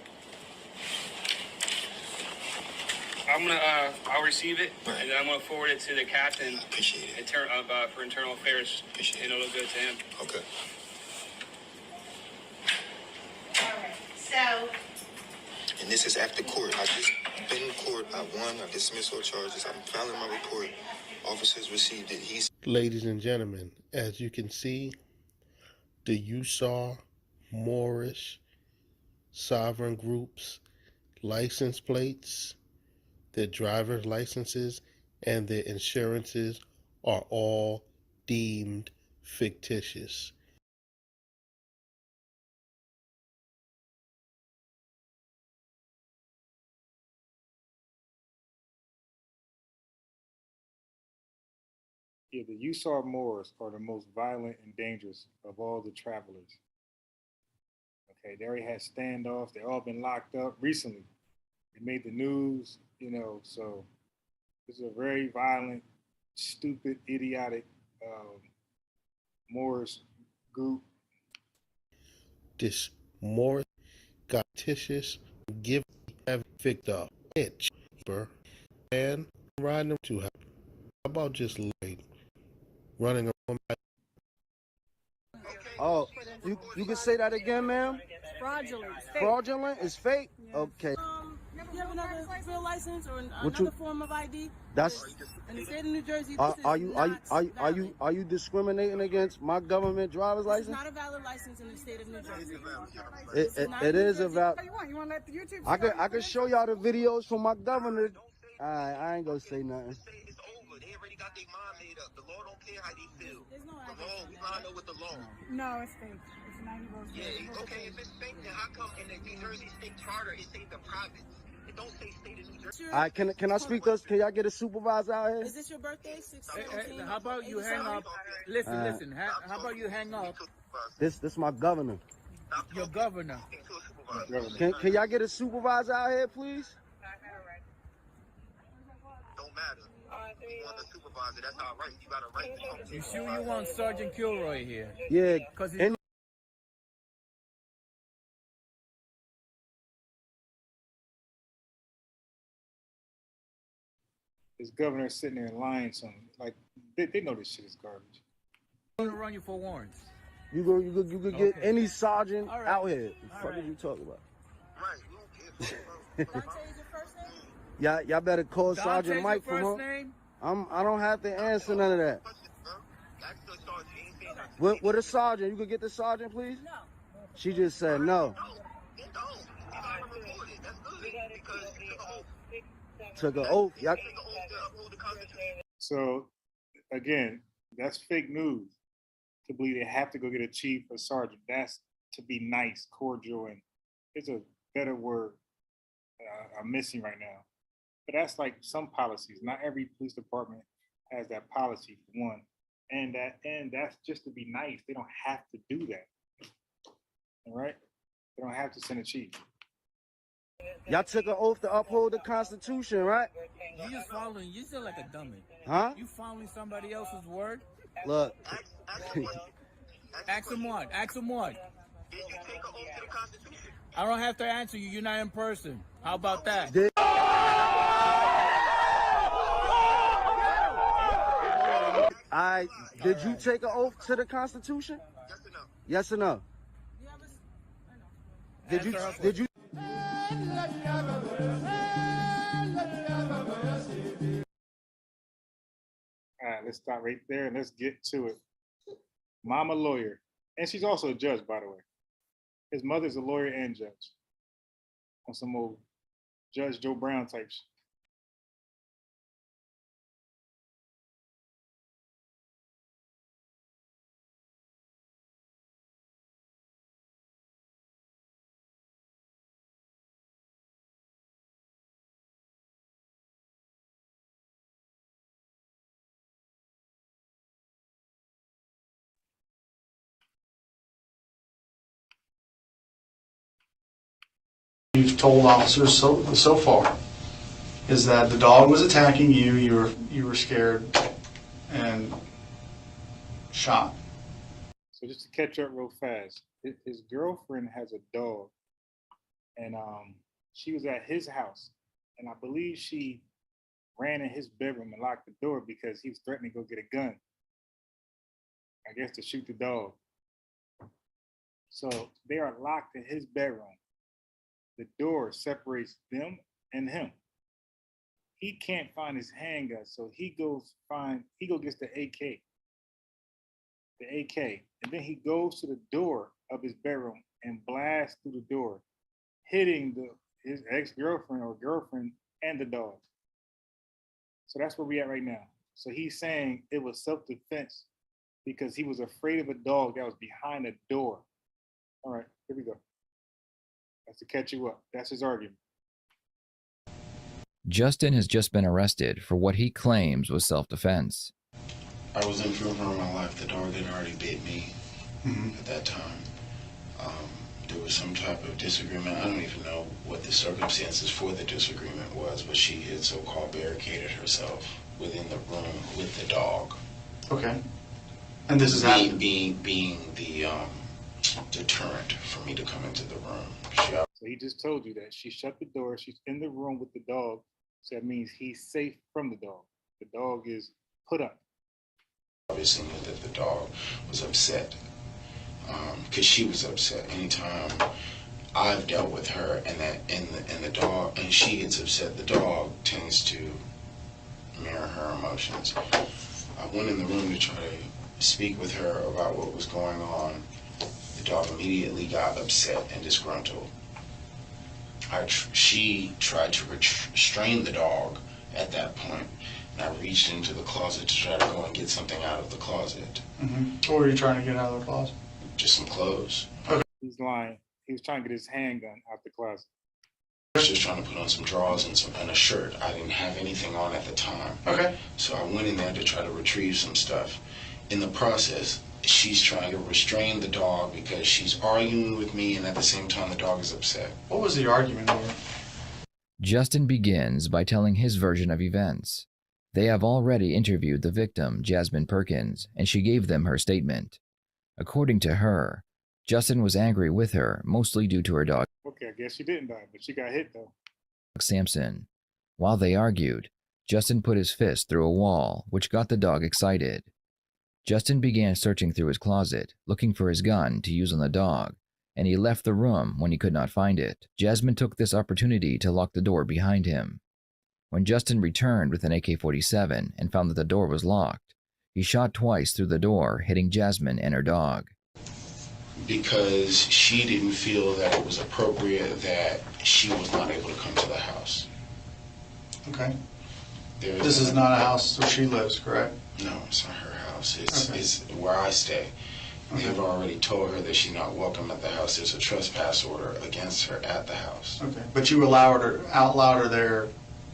Speaker 12: I'll receive it,
Speaker 8: right,
Speaker 12: and then I'm gonna forward it to the captain.
Speaker 8: Appreciate it.
Speaker 12: For internal affairs.
Speaker 8: Appreciate
Speaker 12: it. And it'll go to him.
Speaker 8: Okay.
Speaker 6: Alright, so.
Speaker 8: And this is after court. I just been in court. I won. I dismissed all charges. I'm filing my report. Officers received it.
Speaker 5: Ladies and gentlemen, as you can see, the USAR, Moorish, sovereign groups, license plates, their driver's licenses, and their insurances are all deemed fictitious.
Speaker 3: Yeah, the USAR Moors are the most violent and dangerous of all the travelers. Okay, they already had standoffs. They all been locked up recently. They made the news, you know, so this is a very violent, stupid, idiotic Moors group.
Speaker 5: This Moorish, fictitious, give have picked up itch, and riding them to help. How about just like running around?
Speaker 14: Oh, you can say that again, ma'am?
Speaker 15: Fraudulent. It's fake.
Speaker 14: Fraudulent is fake?
Speaker 15: Yes.
Speaker 14: Okay.
Speaker 15: You have another real license or
Speaker 14: What
Speaker 15: another form of ID?
Speaker 14: That's
Speaker 15: In the state of New Jersey,
Speaker 14: are
Speaker 15: this is
Speaker 14: are you discriminating against my government driver's
Speaker 15: This
Speaker 14: license?
Speaker 15: is not a valid license in the state of New Jersey.
Speaker 14: It is a valid.
Speaker 15: You want? You want to let the YouTube?
Speaker 14: I can show y'all the videos from my governor. I ain't gonna say nothing.
Speaker 8: It's over. They already got their mind made up. The law don't care how they feel. The law, we gotta know what the law.
Speaker 15: No, it's fake. It's 90 votes.
Speaker 8: Yeah, okay, if it's fake, then how come in the New Jersey state charter it says the province? It don't say state of New Jersey.
Speaker 14: All right, can I speak to us? Can y'all get a supervisor out here?
Speaker 15: Is this your birthday? 6/17?
Speaker 2: How about you hang up? Listen. How about you hang up?
Speaker 14: This my governor.
Speaker 2: Your governor.
Speaker 14: Can y'all get a supervisor out here, please?
Speaker 8: Don't matter. You want the supervisor, that's our right. You got a right to talk to
Speaker 2: You sure you want Sergeant Kilroy here?
Speaker 14: Yeah.
Speaker 3: This governor sitting there lying to him. Like, they know this shit is garbage.
Speaker 2: I'm gonna run you for warrants.
Speaker 14: You could get any sergeant out here. What the fuck are you talking about? Y'all better call Sergeant Mike for him. I don't have to answer none of that. What a sergeant? You could get the sergeant, please? No. She just said no. Took an oath. Y'all.
Speaker 3: So, again, that's fake news. To believe they have to go get a chief or sergeant. That's to be nice, cordial, and it's a better word I'm missing right now. But that's like some policies. Not every police department has that policy for one. And that's just to be nice. They don't have to do that. All right? They don't have to send a chief.
Speaker 14: Y'all took an oath to uphold the Constitution, right?
Speaker 2: You just following. You sound like a dummy.
Speaker 14: Huh?
Speaker 2: You following somebody else's word?
Speaker 14: Look.
Speaker 2: Ask him what? I don't have to answer you. You're not in person. How about that?
Speaker 14: Did you take an oath to the Constitution? Yes or no? Did you?
Speaker 3: All right, let's stop right there and let's get to it. Mama lawyer, and she's also a judge, by the way. His mother's a lawyer and judge. On some old Judge Joe Brown type shit.
Speaker 16: You've told officers so far is that the dog was attacking you. You were scared and shot.
Speaker 3: So just to catch up real fast, his girlfriend has a dog, and she was at his house, and I believe she ran in his bedroom and locked the door because he was threatening to go get a gun. I guess to shoot the dog. So they are locked in his bedroom. The door separates them and him. He can't find his handgun, so he gets the AK. And then he goes to the door of his bedroom and blasts through the door, hitting his ex-girlfriend or girlfriend and the dog. So that's where we at right now. So he's saying it was self-defense because he was afraid of a dog that was behind the door. All right, here we go. That's to catch you up. That's his argument.
Speaker 17: Justin has just been arrested for what he claims was self-defense.
Speaker 18: I was in fear for my life. The dog had already bit me at that time. There was some type of disagreement. I don't even know what the circumstances for the disagreement was, but she had so-called barricaded herself within the room with the dog.
Speaker 16: Okay. And this is
Speaker 18: being the deterrent for me to come into the room.
Speaker 3: So he just told you that she shut the door. She's in the room with the dog. So that means he's safe from the dog. The dog is put up.
Speaker 18: Obviously knew that the dog was upset because she was upset. Anytime I've dealt with her and the dog, and she gets upset, the dog tends to mirror her emotions. I went in the room to try to speak with her about what was going on. The dog immediately got upset and disgruntled. She tried to restrain the dog at that point, and I reached into the closet to try to go and get something out of the closet.
Speaker 16: What were you trying to get out of the closet?
Speaker 18: Just some clothes.
Speaker 3: He's lying. He was trying to get his handgun out the closet.
Speaker 18: I was just trying to put on some drawers and a shirt. I didn't have anything on at the time.
Speaker 16: Okay.
Speaker 18: So I went in there to try to retrieve some stuff. In the process, she's trying to restrain the dog because she's arguing with me, and at the same time the dog is upset.
Speaker 16: What was the argument over?
Speaker 17: Justin begins by telling his version of events. They have already interviewed the victim, Jasmine Perkins, and she gave them her statement. According to her, Justin was angry with her, mostly due to her dog,
Speaker 3: Okay, I guess she didn't die, but she got hit though.
Speaker 17: Samson. While they argued, Justin put his fist through a wall, which got the dog excited. Justin began searching through his closet, looking for his gun to use on the dog, and he left the room when he could not find it. Jasmine took this opportunity to lock the door behind him. When Justin returned with an AK-47 and found that the door was locked, he shot twice through the door, hitting Jasmine and her dog.
Speaker 18: Because she didn't feel that it was appropriate that she was not able to come to the house.
Speaker 16: Okay. This is not a house where she lives, correct?
Speaker 18: No, it's not her house. It's where I stay. They've already told her that she's not welcome at the house. There's a trespass order against her at the house.
Speaker 16: Okay. But you allowed her there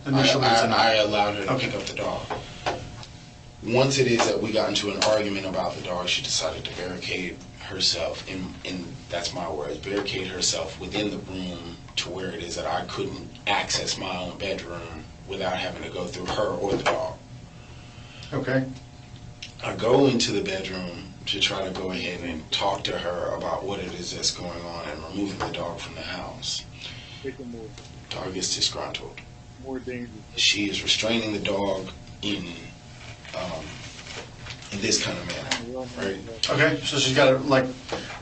Speaker 16: initially tonight?
Speaker 18: I allowed her to pick up the dog. Once it is that we got into an argument about the dog, she decided to barricade herself, in that's my words, barricade herself within the room to where it is that I couldn't access my own bedroom without having to go through her or the dog.
Speaker 16: Okay.
Speaker 18: I go into the bedroom to try to go ahead and talk to her about what it is that's going on and removing the dog from the house. Dog is disgruntled.
Speaker 3: More dangerous.
Speaker 18: She is restraining the dog in this kind of manner, right?
Speaker 16: Okay, so she's got it like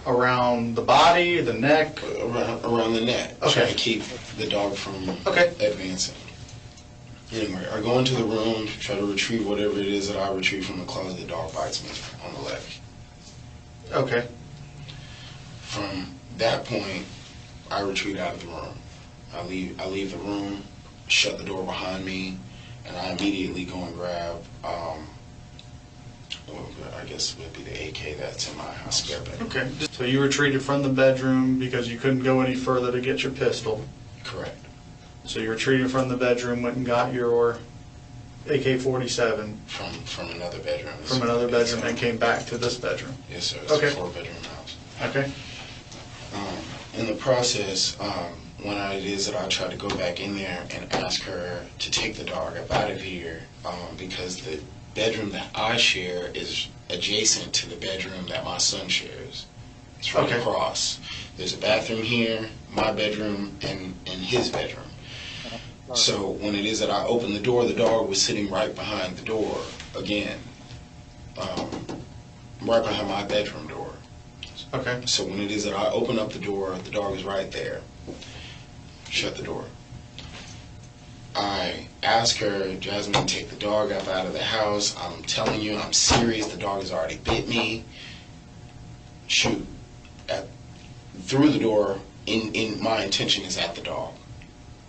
Speaker 16: around the body, the neck?
Speaker 18: Around the neck,
Speaker 16: okay.
Speaker 18: Trying to keep the dog from advancing. Anyway, I go into the room, try to retrieve whatever it is that I retrieve from the closet. The dog bites me on the leg.
Speaker 16: Okay.
Speaker 18: From that point, I retreat out of the room. I leave the room, shut the door behind me, and I immediately go and grab, I guess it would be the AK that's in my house. Spare bedroom.
Speaker 16: Okay. So you retreated from the bedroom because you couldn't go any further to get your pistol.
Speaker 18: Correct.
Speaker 16: So you retreated from the bedroom, went and got your AK-47.
Speaker 18: From another bedroom.
Speaker 16: From another bedroom and came back to this bedroom.
Speaker 18: Yes, sir. It's
Speaker 16: okay.
Speaker 18: a 4-bedroom house.
Speaker 16: Okay.
Speaker 18: In the process, when it is that I try to go back in there and ask her to take the dog up out of here, because the bedroom that I share is adjacent to the bedroom that my son shares. It's right across. There's a bathroom here, my bedroom, and his bedroom. So when it is that I open the door, the dog was sitting right behind the door again, right behind my bedroom door.
Speaker 16: Okay.
Speaker 18: So when it is that I open up the door, the dog is right there. Shut the door. I ask her, Jasmine, take the dog up out of the house. I'm telling you, I'm serious. The dog has already bit me. Shoot. Through the door, in my intention is at the dog.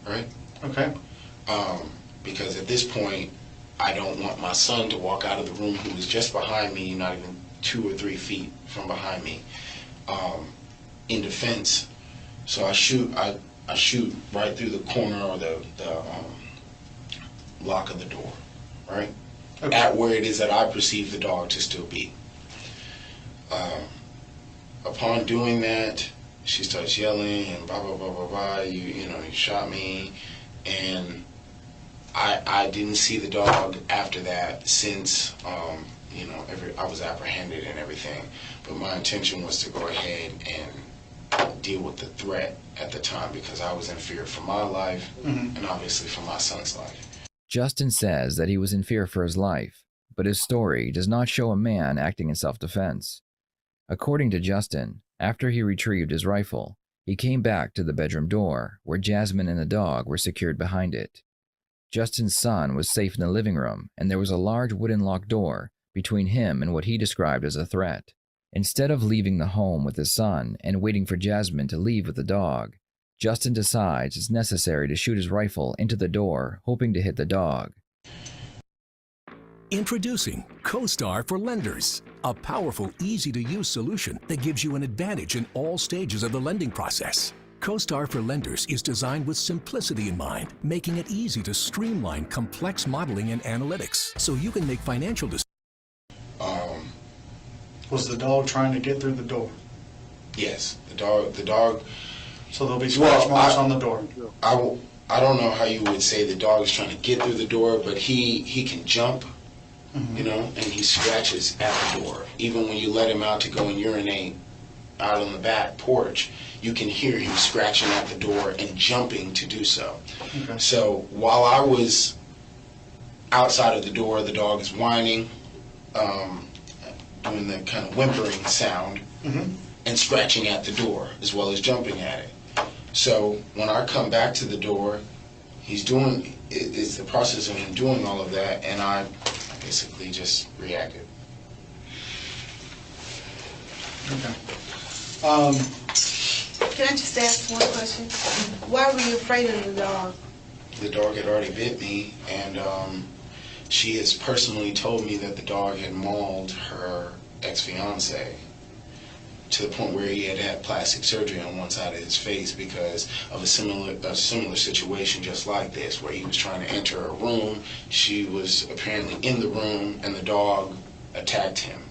Speaker 18: Right?
Speaker 16: Okay.
Speaker 18: Because at this point, I don't want my son to walk out of the room who was just behind me, not even 2 or 3 feet from behind me, in defense. So I shoot right through the corner or the lock of the door, right? Okay. At where it is that I perceive the dog to still be. Upon doing that, she starts yelling and blah, blah, blah, blah, blah, you shot me. And I didn't see the dog after that since, I was apprehended and everything. But my intention was to go ahead and deal with the threat at the time because I was in fear for my life and obviously for my son's life.
Speaker 17: Justin says that he was in fear for his life, but his story does not show a man acting in self-defense. According to Justin, after he retrieved his rifle, he came back to the bedroom door where Jasmine and the dog were secured behind it. Justin's son was safe in the living room, and there was a large wooden locked door between him and what he described as a threat. Instead of leaving the home with his son and waiting for Jasmine to leave with the dog, Justin decides it's necessary to shoot his rifle into the door, hoping to hit the dog.
Speaker 19: Introducing CoStar for Lenders, a powerful, easy-to-use solution that gives you an advantage in all stages of the lending process. CoStar for Lenders is designed with simplicity in mind, making it easy to streamline complex modeling and analytics so you can make financial decisions.
Speaker 16: Was the dog trying to get through the door?
Speaker 18: Yes, the dog.
Speaker 16: So there'll be scratch marks on the door.
Speaker 18: I don't know how you would say the dog is trying to get through the door, but he can jump, you know, and he scratches at the door. Even when you let him out to go and urinate out on the back porch, you can hear him scratching at the door and jumping to do so.
Speaker 16: Okay.
Speaker 18: So while I was outside of the door, the dog is whining, doing the kind of whimpering sound, and scratching at the door as well as jumping at it. So when I come back to the door, it's the process of him doing all of that, and I basically just reacted.
Speaker 16: Okay.
Speaker 15: Can I just ask one question? Why were you afraid of the dog?
Speaker 18: The dog had already bit me, and she has personally told me that the dog had mauled her ex-fiance to the point where he had had plastic surgery on one side of his face because of a similar situation just like this, where he was trying to enter a room. She was apparently in the room, and the dog attacked him.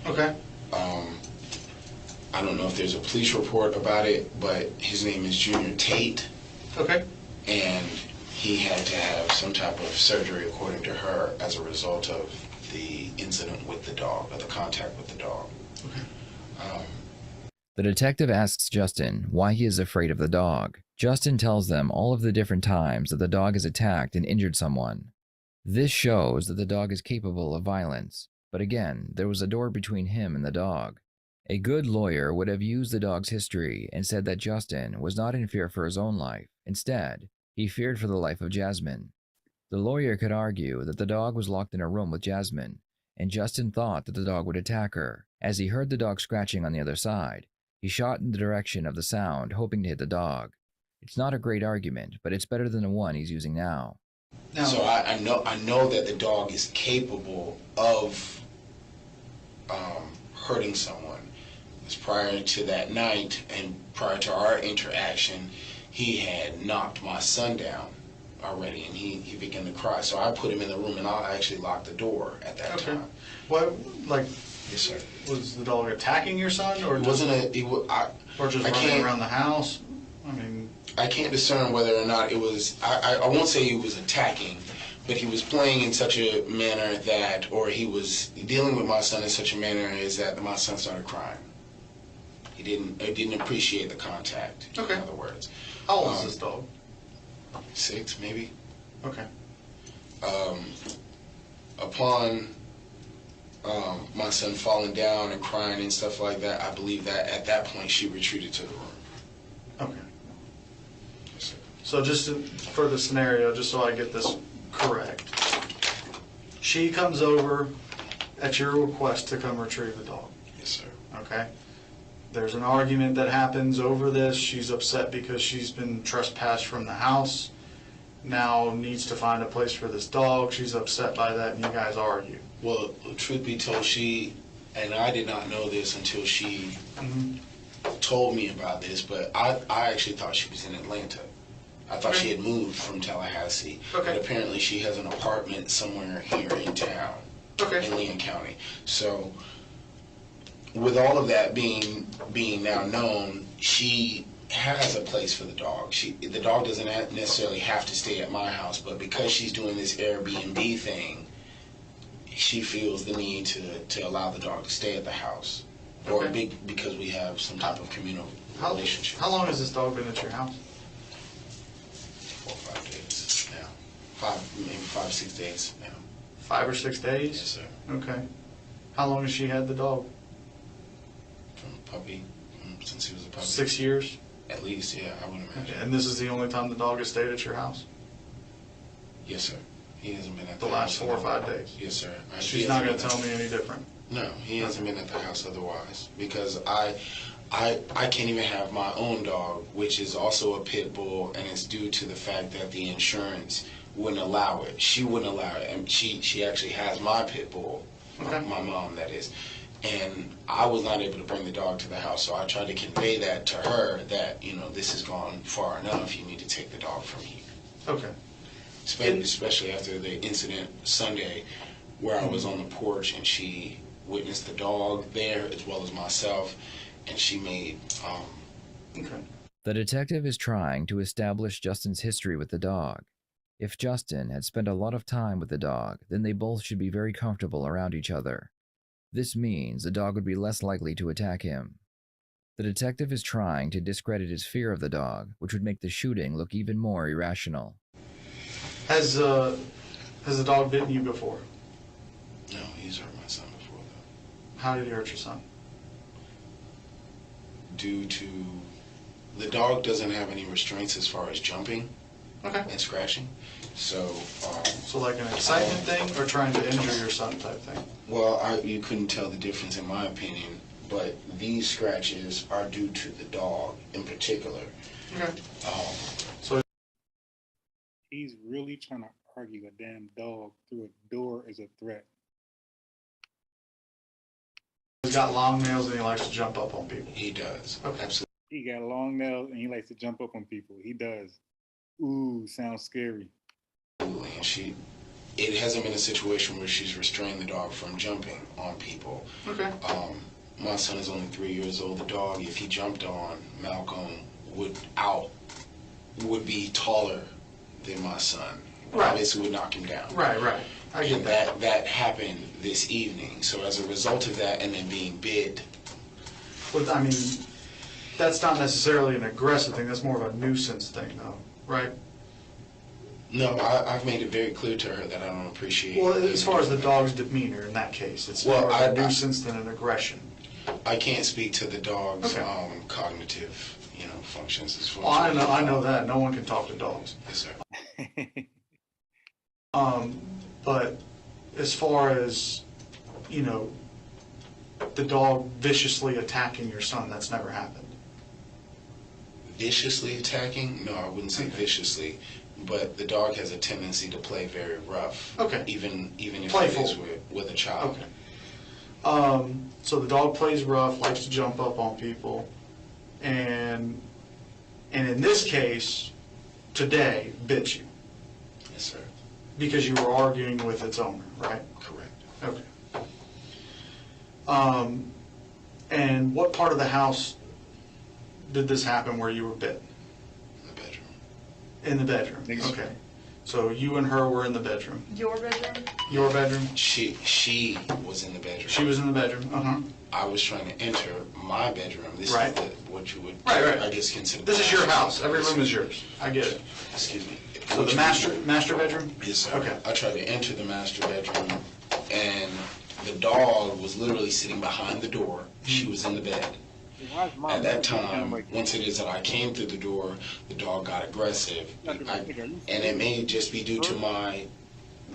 Speaker 16: Okay.
Speaker 18: I don't know if there's a police report about it, but his name is Junior Tate.
Speaker 16: Okay.
Speaker 18: And he had to have some type of surgery, according to her, as a result of the incident with the dog, or the contact with the dog.
Speaker 17: The detective asks Justin why he is afraid of the dog. Justin tells them all of the different times that the dog has attacked and injured someone. This shows that the dog is capable of violence, but again, there was a door between him and the dog. A good lawyer would have used the dog's history and said that Justin was not in fear for his own life. Instead, he feared for the life of Jasmine. The lawyer could argue that the dog was locked in a room with Jasmine, and Justin thought that the dog would attack her. As he heard the dog scratching on the other side, he shot in the direction of the sound, hoping to hit the dog. It's not a great argument, but it's better than the one he's using now.
Speaker 18: So I know that the dog is capable of hurting someone. Because prior to that night and prior to our interaction, he had knocked my son down already, and he began to cry. So I put him in the room, and I actually locked the door at that time.
Speaker 16: What, like?
Speaker 18: Yes, sir.
Speaker 16: Was the dog attacking your son, or
Speaker 18: it wasn't
Speaker 16: or just running around the house? I mean,
Speaker 18: I can't discern whether or not it was. I won't say he was attacking, but he was playing in such a manner that, or he was dealing with my son in such a manner as that my son started crying. He didn't appreciate the contact.
Speaker 16: Okay.
Speaker 18: In other words.
Speaker 16: How old is this dog?
Speaker 18: 6, maybe.
Speaker 16: Okay.
Speaker 18: Upon my son falling down and crying and stuff like that, I believe that at that point she retreated to the room.
Speaker 16: Okay. So just for the scenario, just so I get this correct, she comes over at your request to come retrieve the dog.
Speaker 18: Yes, sir.
Speaker 16: Okay. There's an argument that happens over this. She's upset because she's been trespassed from the house. Now needs to find a place for this dog. She's upset by that, and you guys argue.
Speaker 18: Well, truth be told, and I did not know this until she told me about this, but I actually thought she was in Atlanta. I thought she had moved from Tallahassee.
Speaker 16: Okay.
Speaker 18: But apparently she has an apartment somewhere here in town, in Leon County. So with all of that being now known, she has a place for the dog. The dog doesn't necessarily have to stay at my house, but because she's doing this Airbnb thing, she feels the need to allow the dog to stay at the house, or because we have some type of communal relationship.
Speaker 16: How long has this dog been at your house?
Speaker 18: 4 or 5 days now. Maybe 5 or 6 days now.
Speaker 16: 5 or 6 days?
Speaker 18: Yes, sir.
Speaker 16: Okay. How long has she had the dog?
Speaker 18: puppy since he was a puppy.
Speaker 16: 6 years?
Speaker 18: At least, yeah, I would imagine.
Speaker 16: Okay. And this is the only time the dog has stayed at your house?
Speaker 18: Yes, sir. He hasn't been at
Speaker 16: The
Speaker 18: the
Speaker 16: last
Speaker 18: house
Speaker 16: 4 or 5 days?
Speaker 18: Yes, sir.
Speaker 16: She's not going to tell me any different?
Speaker 18: No, he hasn't been at the house otherwise, because I can't even have my own dog, which is also a pit bull, and it's due to the fact that the insurance wouldn't allow it. She wouldn't allow it, and she actually has my pit bull, my mom, that is. And I was not able to bring the dog to the house, so I tried to convey that to her that, you know, this has gone far enough. You need to take the dog from here.
Speaker 16: Okay.
Speaker 18: Especially after the incident Sunday, where I was on the porch and she witnessed the dog there as well as myself, and she made.
Speaker 17: The detective is trying to establish Justin's history with the dog. If Justin had spent a lot of time with the dog, then they both should be very comfortable around each other. This means the dog would be less likely to attack him. The detective is trying to discredit his fear of the dog, which would make the shooting look even more irrational.
Speaker 16: Has the dog bitten you before?
Speaker 18: No, he's hurt my son before, though.
Speaker 16: How did he hurt your son?
Speaker 18: Due to the dog doesn't have any restraints as far as jumping and scratching. So
Speaker 16: like an excitement thing or trying to injure your son type thing?
Speaker 18: Well, you couldn't tell the difference in my opinion, but these scratches are due to the dog in particular.
Speaker 16: Okay.
Speaker 3: So he's really trying to argue a damn dog through a door is a threat.
Speaker 16: He's got long nails and he likes to jump up on people.
Speaker 18: He does.
Speaker 16: Okay.
Speaker 18: Absolutely.
Speaker 3: He got long nails and he likes to jump up on people. He does. Ooh, sounds scary.
Speaker 18: Absolutely. And it hasn't been a situation where she's restrained the dog from jumping on people.
Speaker 16: Okay.
Speaker 18: My son is only 3 years old. The dog, if he jumped on Malcolm, would be taller than my son.
Speaker 16: Right.
Speaker 18: Obviously would knock him down.
Speaker 16: Right. I get that.
Speaker 18: That happened this evening. So as a result of that and then being bit.
Speaker 16: Well, I mean, that's not necessarily an aggressive thing. That's more of a nuisance thing, though, right?
Speaker 18: No, I've made it very clear to her that I don't appreciate.
Speaker 16: Well, as far as the dog's demeanor in that case, it's more of a nuisance than an aggression.
Speaker 18: I can't speak to the dog's cognitive, functions as far
Speaker 16: Well,
Speaker 18: as
Speaker 16: I know that. No one can talk to dogs.
Speaker 18: Yes, sir.
Speaker 16: But as far as, the dog viciously attacking your son, that's never happened.
Speaker 18: Viciously attacking? No, I wouldn't say viciously. But the dog has a tendency to play very rough. Okay. Even if
Speaker 16: Playful.
Speaker 18: it is with a child.
Speaker 16: Okay. So the dog plays rough, likes to jump up on people, and in this case, today, bit you.
Speaker 18: Yes, sir.
Speaker 16: Because you were arguing with its owner, right?
Speaker 18: Correct.
Speaker 16: Okay. And what part of the house did this happen where you were bit? In the bedroom. Okay. So you and her were in the bedroom.
Speaker 15: Your bedroom?
Speaker 16: Your bedroom?
Speaker 18: She was in the bedroom.
Speaker 16: She was in the bedroom.
Speaker 18: I was trying to enter my bedroom. This is what you would,
Speaker 16: right.
Speaker 18: I guess, consider.
Speaker 16: This is your house. Every room is yours. I get it.
Speaker 18: Excuse me.
Speaker 16: So the master bedroom?
Speaker 18: Yes, sir.
Speaker 16: Okay.
Speaker 18: I tried to enter the master bedroom, and the dog was literally sitting behind the door. She was in the bed. At that time, once it is that I came through the door, the dog got aggressive. And it may just be due to my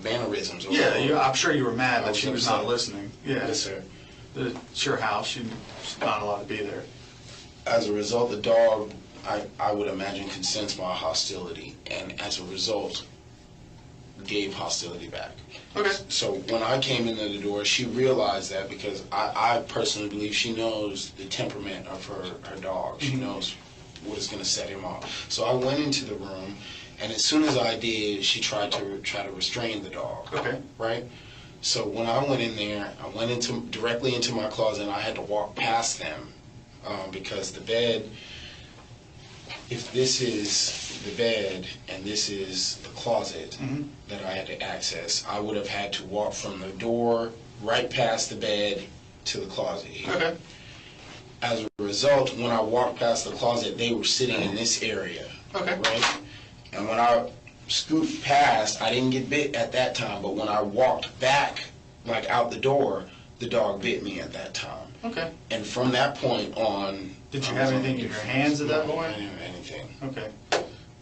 Speaker 18: mannerisms.
Speaker 16: I'm sure you were mad that she was not listening. Yeah.
Speaker 18: Yes, sir.
Speaker 16: It's your house. She's not allowed to be there.
Speaker 18: As a result, the dog, I would imagine, can sense my hostility. And as a result, gave hostility back.
Speaker 16: Okay.
Speaker 18: So when I came into the door, she realized that because I personally believe she knows the temperament of her dog. She knows what is going to set him off. So I went into the room, and as soon as I did, she tried to restrain the dog.
Speaker 16: Okay.
Speaker 18: Right? So when I went in there, I went directly into my closet, and I had to walk past them because the bed, if this is the bed and this is the closet that I had to access, I would have had to walk from the door right past the bed to the closet here.
Speaker 16: Okay.
Speaker 18: As a result, when I walked past the closet, they were sitting in this area.
Speaker 16: Okay.
Speaker 18: Right? And when I scooped past, I didn't get bit at that time, but when I walked back, like out the door, the dog bit me at that time.
Speaker 16: Okay.
Speaker 18: And from that point on...
Speaker 16: Did you have anything in your hands at that point?
Speaker 18: I didn't have anything.
Speaker 16: Okay.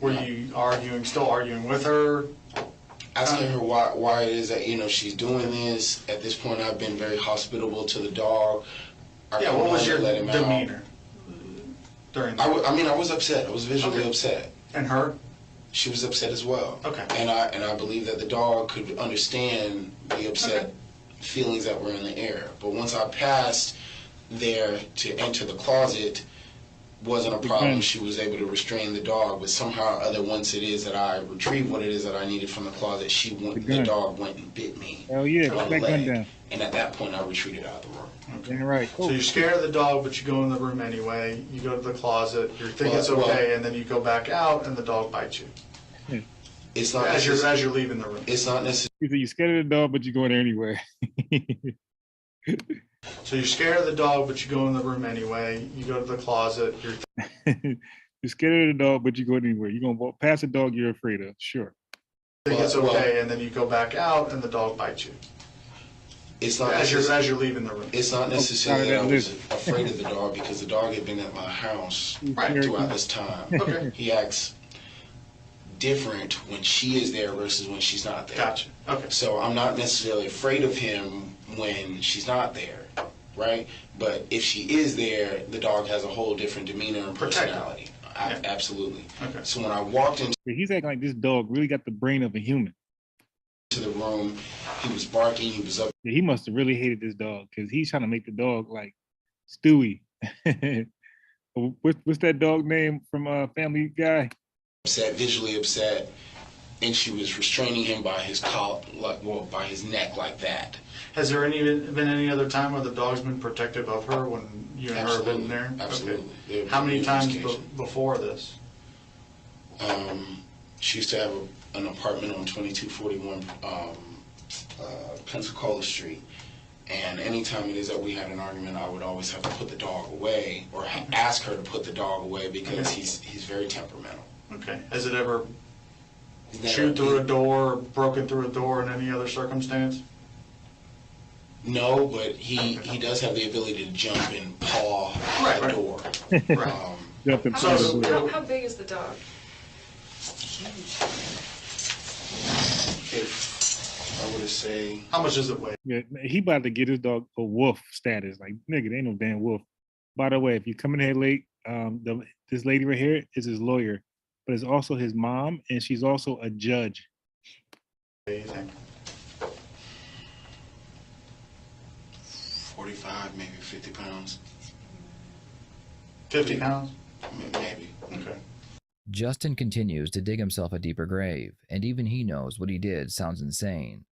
Speaker 16: Were you still arguing with her?
Speaker 18: Asking her why it is that, she's doing this. At this point, I've been very hospitable to the dog.
Speaker 16: What was your demeanor during that?
Speaker 18: I was upset. I was visually upset.
Speaker 16: And her?
Speaker 18: She was upset as well.
Speaker 16: Okay.
Speaker 18: And I believe that the dog could understand the upset feelings that were in the air. But once I passed there to enter the closet, wasn't a problem. She was able to restrain the dog, but somehow or other, once it is that I retrieved what it is that I needed from the closet, the dog went and bit me.
Speaker 20: Hell yeah,
Speaker 18: on
Speaker 20: put
Speaker 18: the
Speaker 20: that gun
Speaker 18: leg.
Speaker 20: down.
Speaker 18: And at that point, I retreated out of the room.
Speaker 20: Okay. Right.
Speaker 16: So you're scared of the dog, but you go in the room anyway. You go to the closet. You think it's okay, and then you go back out, and the dog bites you.
Speaker 18: It's not
Speaker 16: as you're leaving the room.
Speaker 18: It's not necessarily.
Speaker 20: You're scared of the dog, but you go in there anyway.
Speaker 16: So you're scared of the dog, but you go in the room anyway. You go to the closet.
Speaker 20: You're scared of the dog, but you go anywhere. You're gonna walk past a dog you're afraid of. Sure.
Speaker 16: Think it's okay, and then you go back out, and the dog bites you.
Speaker 18: It's not
Speaker 16: as you're leaving the room.
Speaker 18: It's not necessarily that I was afraid of the dog, because the dog had been at my house throughout this time.
Speaker 16: Okay.
Speaker 18: He acts different when she is there versus when she's not there.
Speaker 16: Gotcha. Okay.
Speaker 18: So I'm not necessarily afraid of him when she's not there, right? But if she is there, the dog has a whole different demeanor and personality. Absolutely.
Speaker 16: Okay.
Speaker 18: So when I walked into
Speaker 20: He's acting like this dog really got the brain of a human.
Speaker 18: the room, he was barking, he was up.
Speaker 20: Yeah, he must have really hated this dog because he's trying to make the dog like Stewie. What's that dog name from Family Guy?
Speaker 18: Upset, visually upset, and she was restraining him by his collar, by his neck, like that.
Speaker 16: Has there been any other time where the dog's been protective of her when you and her have been there?
Speaker 18: Absolutely.
Speaker 16: Okay. How many times before this?
Speaker 18: She used to have an apartment on 2241 Pensacola Street. And anytime it is that we had an argument, I would always have to put the dog away, or ask her to put the dog away, because he's very temperamental.
Speaker 16: Okay. Has it ever chewed through a door, broken through a door in any other circumstance?
Speaker 18: No, but he does have the ability to jump and paw a door.
Speaker 15: How big is the dog?
Speaker 18: I would say.
Speaker 16: How much does it weigh?
Speaker 20: Yeah, he about to get his dog a wolf status. Like, nigga, there ain't no damn wolf. By the way, if you come in here late, this lady right here is his lawyer, but it's also his mom, and she's also a judge.
Speaker 16: What do you think?
Speaker 18: 45, maybe 50 pounds.
Speaker 16: 50 pounds?
Speaker 18: Maybe.
Speaker 16: Okay.
Speaker 17: Justin continues to dig himself a deeper grave, and even he knows what he did sounds insane.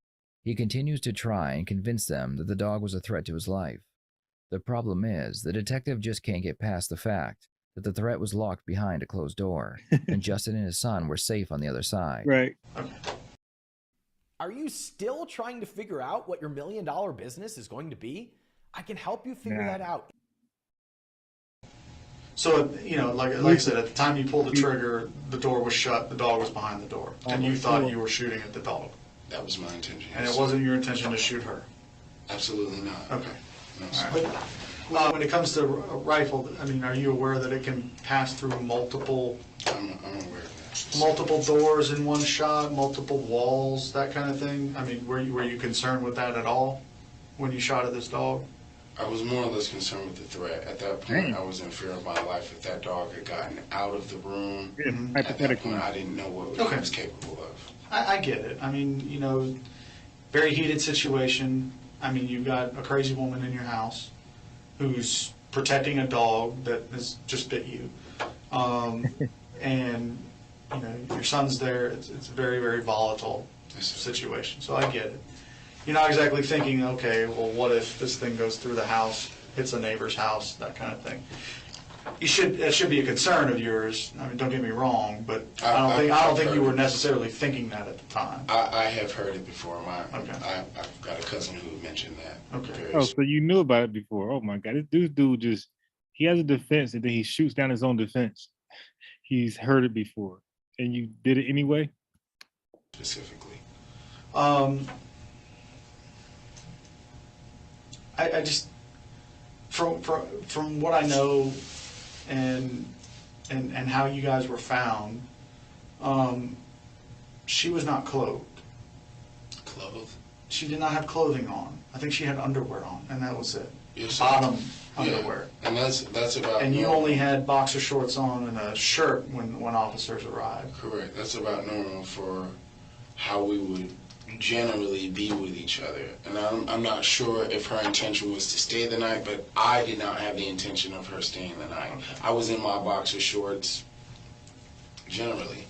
Speaker 17: He continues to try and convince them that the dog was a threat to his life. The problem is, the detective just can't get past the fact that the threat was locked behind a closed door, and Justin and his son were safe on the other side.
Speaker 20: Right.
Speaker 21: Are you still trying to figure out what your $1 million business is going to be? I can help you figure that out.
Speaker 16: So, like I said, at the time you pulled the trigger, the door was shut, the dog was behind the door, and you thought you were shooting at the dog.
Speaker 18: That was my intention.
Speaker 16: And it wasn't your intention to shoot her?
Speaker 18: Absolutely not.
Speaker 16: Okay.
Speaker 18: No,
Speaker 16: But when it comes to a rifle, are you aware that it can pass through multiple...
Speaker 18: I'm aware of that.
Speaker 16: Multiple doors in one shot, multiple walls, that kind of thing? Were you concerned with that at all when you shot at this dog?
Speaker 18: I was more or less concerned with the threat. At that point, I was in fear of my life. If that dog had gotten out of the room, at that point, I didn't know what he was capable of.
Speaker 16: I get it. Very heated situation. You've got a crazy woman in your house who's protecting a dog that has just bit you. And, your son's there. It's a very, very volatile situation. So I get it. You're not exactly thinking, okay, well, what if this thing goes through the house, hits a neighbor's house, that kind of thing. That should be a concern of yours. Don't get me wrong, but I don't think you were necessarily thinking that at the time.
Speaker 18: I have heard it before. I've got a cousin who mentioned that.
Speaker 16: Okay.
Speaker 20: Oh, so you knew about it before. Oh my God, this dude he has a defense and then he shoots down his own defense. He's heard it before. And you did it anyway?
Speaker 18: Specifically.
Speaker 16: I just, from what I know and how you guys were found, she was not clothed.
Speaker 18: Clothed?
Speaker 16: She did not have clothing on. I think she had underwear on, and that was it.
Speaker 18: Yes,
Speaker 16: Bottom
Speaker 18: yeah.
Speaker 16: underwear.
Speaker 18: And that's about.
Speaker 16: And you
Speaker 18: normal.
Speaker 16: only had boxer shorts on and a shirt when officers arrived.
Speaker 18: Correct. That's about normal for how we would generally be with each other. And I'm not sure if her intention was to stay the night, but I did not have the intention of her staying the night. Okay. I was in my boxer shorts generally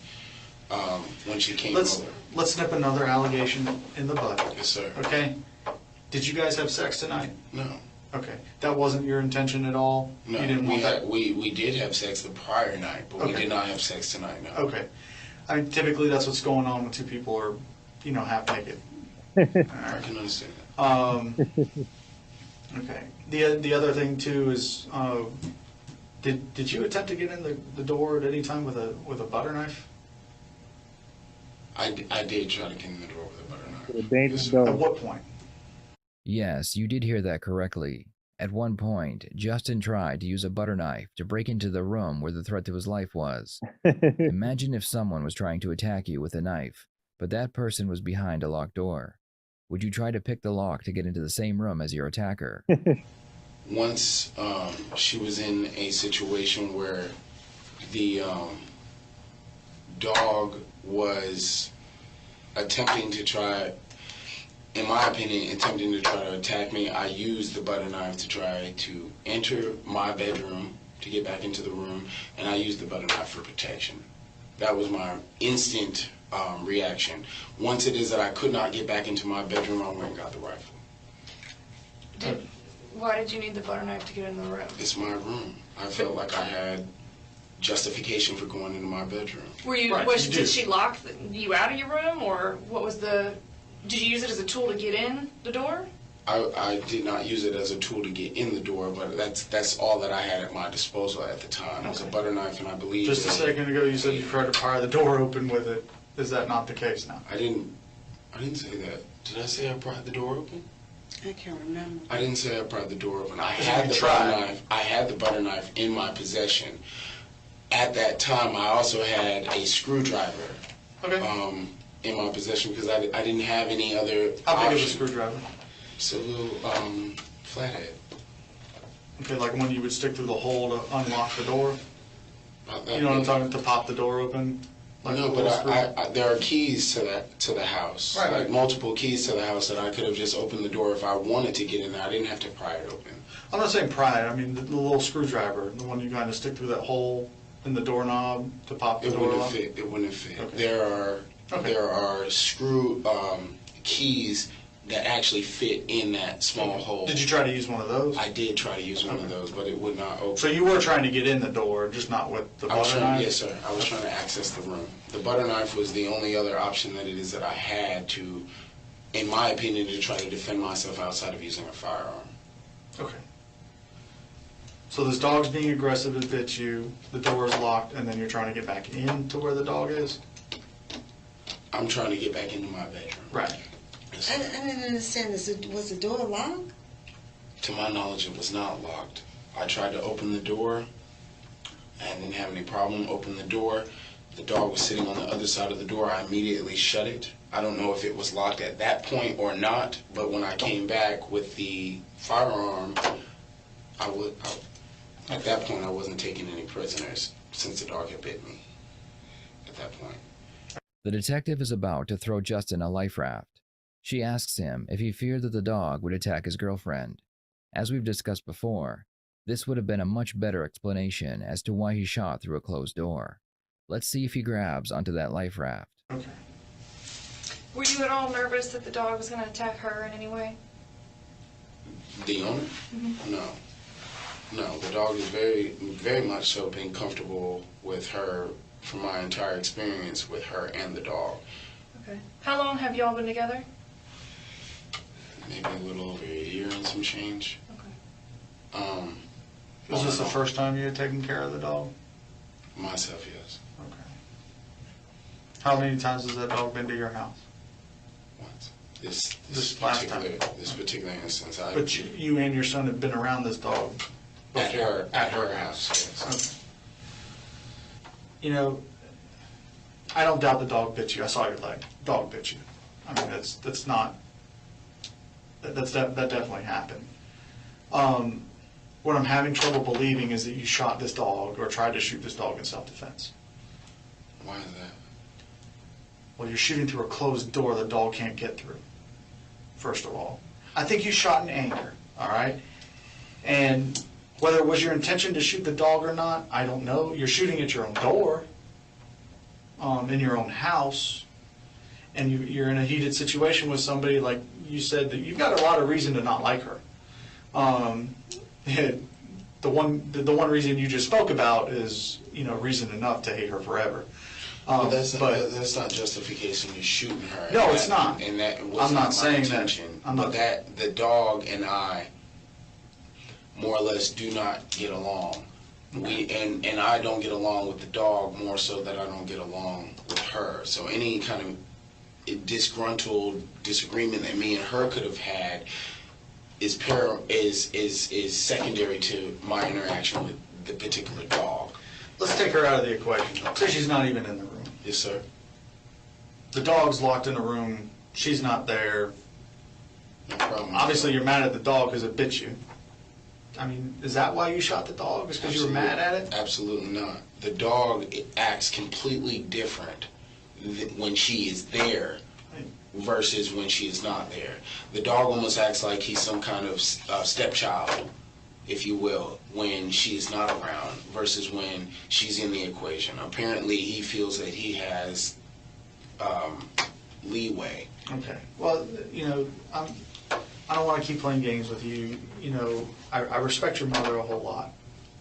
Speaker 18: when she came over.
Speaker 16: Let's nip another allegation in the bud.
Speaker 18: Yes, sir.
Speaker 16: Okay? Did you guys have sex tonight?
Speaker 18: No.
Speaker 16: Okay. That wasn't your intention at all?
Speaker 18: No.
Speaker 16: You didn't want that?
Speaker 18: We did have sex the prior night, but we
Speaker 16: Okay.
Speaker 18: did not have sex tonight, no.
Speaker 16: Okay. I mean, typically that's what's going on when two people are, half naked.
Speaker 18: I can understand that.
Speaker 16: Okay. The other thing too is, did you attempt to get in the door at any time with a butter knife?
Speaker 18: I did try to get in the door with a butter knife.
Speaker 20: The dangerous dog.
Speaker 16: At what point?
Speaker 17: Yes, you did hear that correctly. At one point, Justin tried to use a butter knife to break into the room where the threat to his life was. Imagine if someone was trying to attack you with a knife, but that person was behind a locked door. Would you try to pick the lock to get into the same room as your attacker?
Speaker 18: Once she was in a situation where the dog was attempting to try, in my opinion, attempting to try to attack me, I used the butter knife to try to enter my bedroom to get back into the room, and I used the butter knife for protection. That was my instant reaction. Once it is that I could not get back into my bedroom, I went and got the rifle.
Speaker 6: Why did you need the butter knife to get in the room?
Speaker 18: It's my room. I felt like I had justification for going into my bedroom.
Speaker 6: Were you? Did she lock you out of your room, or what was the? Did you use it as a tool to get in the door?
Speaker 18: I did not use it as a tool to get in the door, but that's all that I had at my disposal at the time. It was a butter knife, and I believe.
Speaker 16: Just a second ago, you said you tried to pry the door open with it. Is that not the case now?
Speaker 18: I didn't say that. Did I say I pried the door open?
Speaker 15: I can't remember.
Speaker 18: I didn't say I pried the door open. I had the butter knife. I had the butter knife in my possession. At that time, I also had a screwdriver.
Speaker 16: Okay.
Speaker 18: In my possession because I didn't have any other.
Speaker 16: How big is a screwdriver?
Speaker 18: It's a little flathead.
Speaker 16: Okay, like when you would stick through the hole to unlock the door. You know what I'm talking? To pop the door open. Like
Speaker 18: no, but there are keys to the house.
Speaker 16: Right.
Speaker 18: Like multiple keys to the house that I could have just opened the door if I wanted to get in there. I didn't have to pry it open.
Speaker 16: I'm not saying pry it. I mean the little screwdriver, the one you kind of stick through that hole in the doorknob to pop the door lock.
Speaker 18: It wouldn't fit.
Speaker 16: Okay.
Speaker 18: There are screw keys that actually fit in that small hole.
Speaker 16: Did you try to use one of those?
Speaker 18: I did try to use one of those, but it would not open.
Speaker 16: So you were trying to get in the door, just not with the butter knife?
Speaker 18: Yes, sir. I was trying to access the room. The butter knife was the only other option that it is that I had to, in my opinion, to try to defend myself outside of using a firearm.
Speaker 16: Okay. So this dog's being aggressive, it bit you, the door is locked, and then you're trying to get back into where the dog is?
Speaker 18: I'm trying to get back into my bedroom.
Speaker 16: Right.
Speaker 15: I didn't understand this. Was the door locked?
Speaker 18: To my knowledge, it was not locked. I tried to open the door and didn't have any problem. Opened the door. The dog was sitting on the other side of the door. I immediately shut it. I don't know if it was locked at that point or not, but when I came back with the firearm, at that point I wasn't taking any prisoners since the dog had bit me at that point.
Speaker 17: The detective is about to throw Justin a life raft. She asks him if he feared that the dog would attack his girlfriend. As we've discussed before, this would have been a much better explanation as to why he shot through a closed door. Let's see if he grabs onto that life raft.
Speaker 16: Okay.
Speaker 6: Were you at all nervous that the dog was going to attack her in any way?
Speaker 18: The owner?
Speaker 6: Mm-hmm.
Speaker 18: No, the dog is very, very much so been comfortable with her from my entire experience with her and the dog.
Speaker 6: Okay. How long have y'all been together?
Speaker 18: Maybe a little over a year and some change.
Speaker 6: Okay.
Speaker 16: Was this the first time you had taken care of the dog?
Speaker 18: Myself, yes.
Speaker 16: Okay. How many times has that dog been to your house?
Speaker 18: Once.
Speaker 16: This last time.
Speaker 18: This particular instance.
Speaker 16: But you and your son have been around this dog before?
Speaker 18: At her house, yes.
Speaker 16: Okay. You know, I don't doubt the dog bit you. I saw your leg. Dog bit you. I mean, that definitely happened. What I'm having trouble believing is that you shot this dog or tried to shoot this dog in self-defense.
Speaker 18: Why is that?
Speaker 16: Well, you're shooting through a closed door the dog can't get through, first of all. I think you shot in anger, all right? And whether it was your intention to shoot the dog or not, I don't know. You're shooting at your own door, in your own house, and you're in a heated situation with somebody, like you said, that you've got a lot of reason to not like her. The one reason you just spoke about is, reason enough to hate her forever.
Speaker 18: But that's not justification to shooting her.
Speaker 16: No, it's not.
Speaker 18: And that was
Speaker 16: I'm not saying
Speaker 18: intention.
Speaker 16: that.
Speaker 18: But that the dog and I more or less do not get along. And I don't get along with the dog more so that I don't get along with her. So any kind of disgruntled disagreement that me and her could have had is secondary to my interaction with the particular dog.
Speaker 16: Let's take her out of the equation. So she's not even in the room.
Speaker 18: Yes, sir.
Speaker 16: The dog's locked in a room. She's not there.
Speaker 18: No problem.
Speaker 16: Obviously, you're mad at the dog because it bit you. I mean, is that why you shot the dog? Is because you were mad at it?
Speaker 18: Absolutely not. The dog acts completely different when she is there versus when she is not there. The dog almost acts like he's some kind of stepchild, if you will, when she is not around versus when she's in the equation. Apparently, he feels that he has leeway.
Speaker 16: Okay. Well, I don't want to keep playing games with you. I respect your mother a whole lot.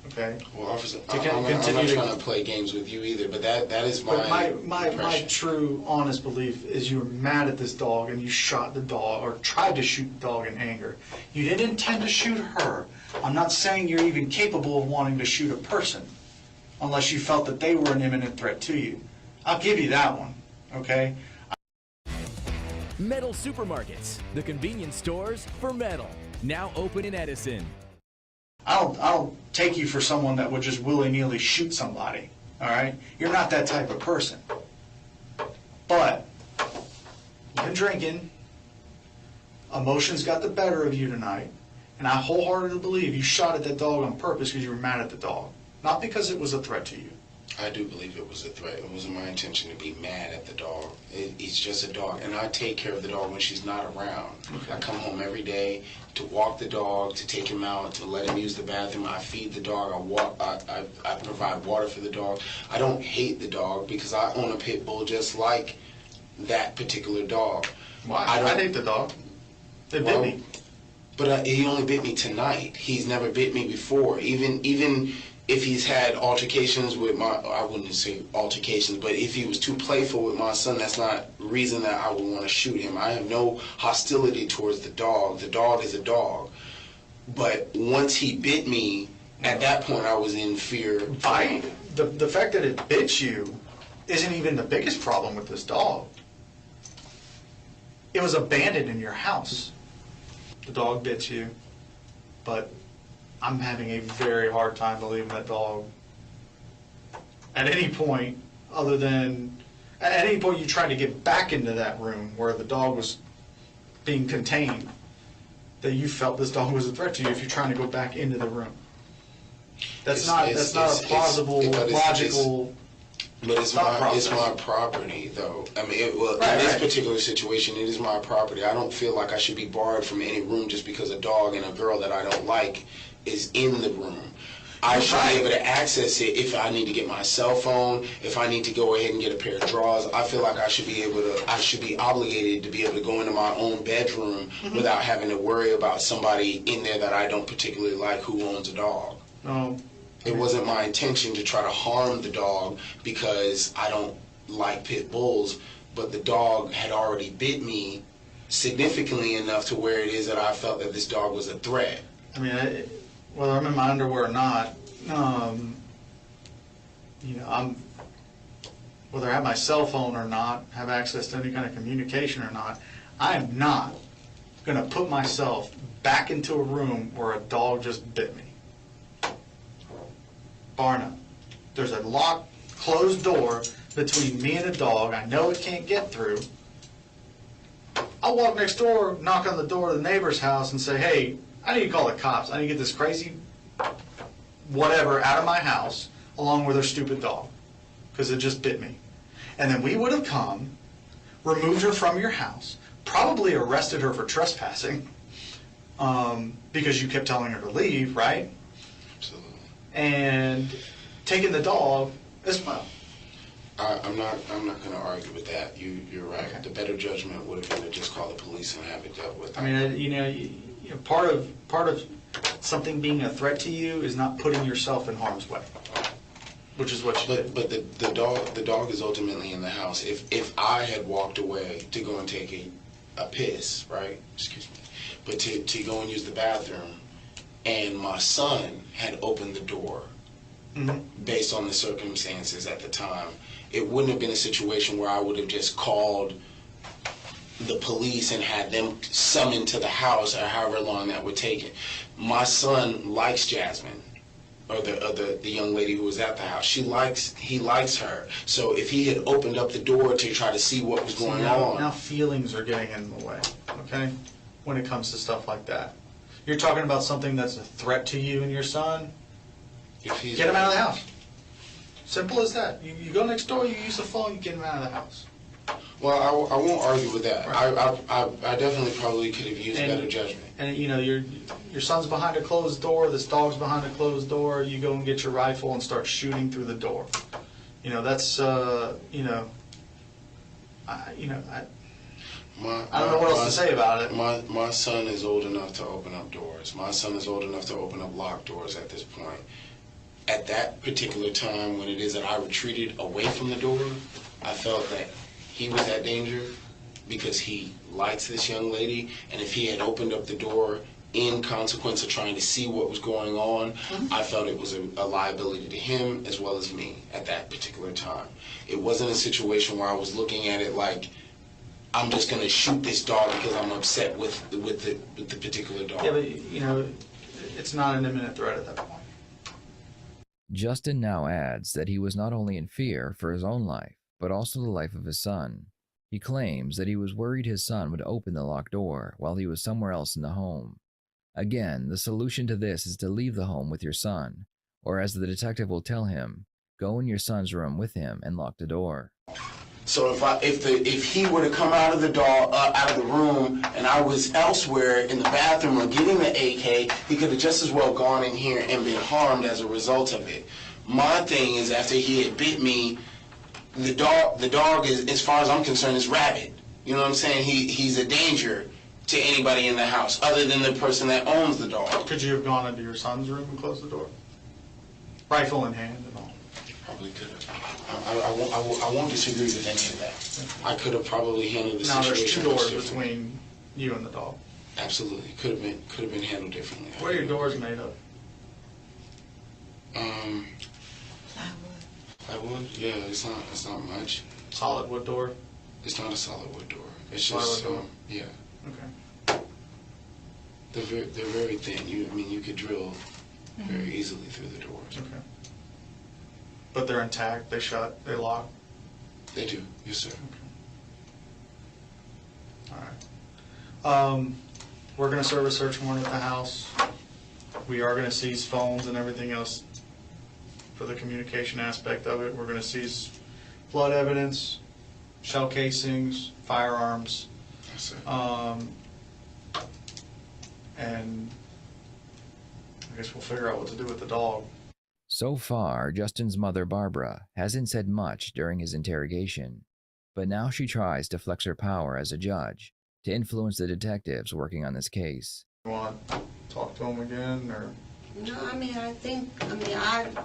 Speaker 16: Okay.
Speaker 18: Well, officer, I'm not trying to play games with you either, but that is my
Speaker 16: my true, honest belief is you were mad at this dog and you shot the dog or tried to shoot the dog in anger. You didn't intend to shoot her. I'm not saying you're even capable of wanting to shoot a person unless you felt that they were an imminent threat to you. I'll give you that one. Okay.
Speaker 1: Metal Supermarkets, the convenience stores for metal. Now open in Edison.
Speaker 16: I don't take you for someone that would just willy-nilly shoot somebody, all right? You're not that type of person. But you've been drinking, emotions got the better of you tonight, and I wholeheartedly believe you shot at that dog on purpose because you were mad at the dog, not because it was a threat to you.
Speaker 18: I do believe it was a threat. It wasn't my intention to be mad at the dog. It's just a dog, and I take care of the dog when she's not around. Okay. I come home every day to walk the dog, to take him out, to let him use the bathroom. I feed the dog. I provide water for the dog. I don't hate the dog because I own a pit bull just like that particular dog.
Speaker 16: Why? I hate the dog. They bit me.
Speaker 18: But he only bit me tonight. He's never bit me before. Even if he's had altercations with I wouldn't say altercations, but if he was too playful with my son, that's not reason that I would want to shoot him. I have no hostility towards the dog. The dog is a dog. But once he bit me, at that point I was in fear.
Speaker 16: The fact that it bit you isn't even the biggest problem with this dog. It was abandoned in your house. The dog bit you, but I'm having a very hard time believing that dog, at any point other than, at any point you tried to get back into that room where the dog was being contained, that you felt this dog was a threat to you if you're trying to go back into the room. That's not a plausible, logical.
Speaker 18: But it's my property, though. I mean, in this particular situation, it is my property. I don't feel like I should be barred from any room just because a dog and a girl that I don't like is in the room. I should be able to access it if I need to get my cell phone, if I need to go ahead and get a pair of drawers. I feel like I should be obligated to be able to go into my own bedroom without having to worry about somebody in there that I don't particularly like who owns a dog. It wasn't my intention to try to harm the dog because I don't like pit bulls, but the dog had already bit me significantly enough to where it is that I felt that this dog was a threat.
Speaker 16: I mean, whether I'm in my underwear or not, whether I have my cell phone or not, have access to any kind of communication or not, I am not going to put myself back into a room where a dog just bit me. Bar none. There's a locked, closed door between me and a dog. I know it can't get through. I'll walk next door, knock on the door of the neighbor's house and say, hey, I need to call the cops. I need to get this crazy whatever out of my house along with her stupid dog because it just bit me. And then we would have come, removed her from your house, probably arrested her for trespassing because you kept telling her to leave, right?
Speaker 18: Absolutely.
Speaker 16: And taking the dog as well.
Speaker 18: I'm not going to argue with that. You're right. Okay. The better judgment would have been to just call the police and have it dealt with.
Speaker 16: I mean, you know, part of something being a threat to you is not putting yourself in harm's way, which is what you did.
Speaker 18: But the dog is ultimately in the house. If I had walked away to go and take a piss, right? Excuse me. But to go and use the bathroom, and my son had opened the door, based on the circumstances at the time, it wouldn't have been a situation where I would have just called the police and had them summoned to the house or however long that would take it. My son likes Jasmine, or the young lady who was at the house. He likes her. So if he had opened up the door to try to see what was going on.
Speaker 16: Now feelings are getting in the way, okay? When it comes to stuff like that. You're talking about something that's a threat to you and your son, get him out of the house. Simple as that. You go next door, you use the phone, you get him out of the house.
Speaker 18: Well, I won't argue with that.
Speaker 16: Right.
Speaker 18: I definitely probably could have used better judgment.
Speaker 16: And you know, your son's behind a closed door, this dog's behind a closed door, you go and get your rifle and start shooting through the door. You know, that's, you know, I don't know what else to say about it.
Speaker 18: My son is old enough to open up doors. My son is old enough to open up locked doors at this point. At that particular time, when it is that I retreated away from the door, I felt that he was at danger because he likes this young lady, and if he had opened up the door in consequence of trying to see what was going on, I felt it was a liability to him as well as me at that particular time. It wasn't a situation where I was looking at it like, I'm just going to shoot this dog because I'm upset with the particular dog.
Speaker 16: Yeah, but you know, it's not an imminent threat at that point.
Speaker 17: Justin now adds that he was not only in fear for his own life, but also the life of his son. He claims that he was worried his son would open the locked door while he was somewhere else in the home. Again, the solution to this is to leave the home with your son, or as the detective will tell him, go in your son's room with him and lock the door.
Speaker 18: So if he were to come out of the room and I was elsewhere in the bathroom or getting the AK, he could have just as well gone in here and been harmed as a result of it. My thing is, after he had bit me, the dog is, as far as I'm concerned, is rabid. You know what I'm saying? He's a danger to anybody in the house other than the person that owns the dog.
Speaker 16: Could you have gone into your son's room and closed the door? Rifle in hand and all.
Speaker 18: Probably could have. I won't disagree with any of that. I could have probably handled the situation.
Speaker 16: Now there's 2 doors between you and the dog.
Speaker 18: Absolutely, could have been handled differently.
Speaker 16: What are your doors made of?
Speaker 18: Plywood. Yeah, it's not much.
Speaker 16: Solid wood door.
Speaker 18: It's not a solid wood door. It's
Speaker 16: Plywood
Speaker 18: just
Speaker 16: door.
Speaker 18: Yeah.
Speaker 16: Okay.
Speaker 18: They're very thin. You could drill very easily through the doors.
Speaker 16: Okay. But they're intact, they shut, they lock?
Speaker 18: They do, yes sir.
Speaker 16: Okay. All right. We're going to serve a search warrant at the house. We are going to seize phones and everything else for the communication aspect of it. We're going to seize blood evidence, shell casings, firearms.
Speaker 18: Yes sir.
Speaker 16: And I guess we'll figure out what to do with the dog.
Speaker 17: So far, Justin's mother, Barbara, hasn't said much during his interrogation, but now she tries to flex her power as a judge to influence the detectives working on this case.
Speaker 16: You want to talk to him again, or?
Speaker 15: No,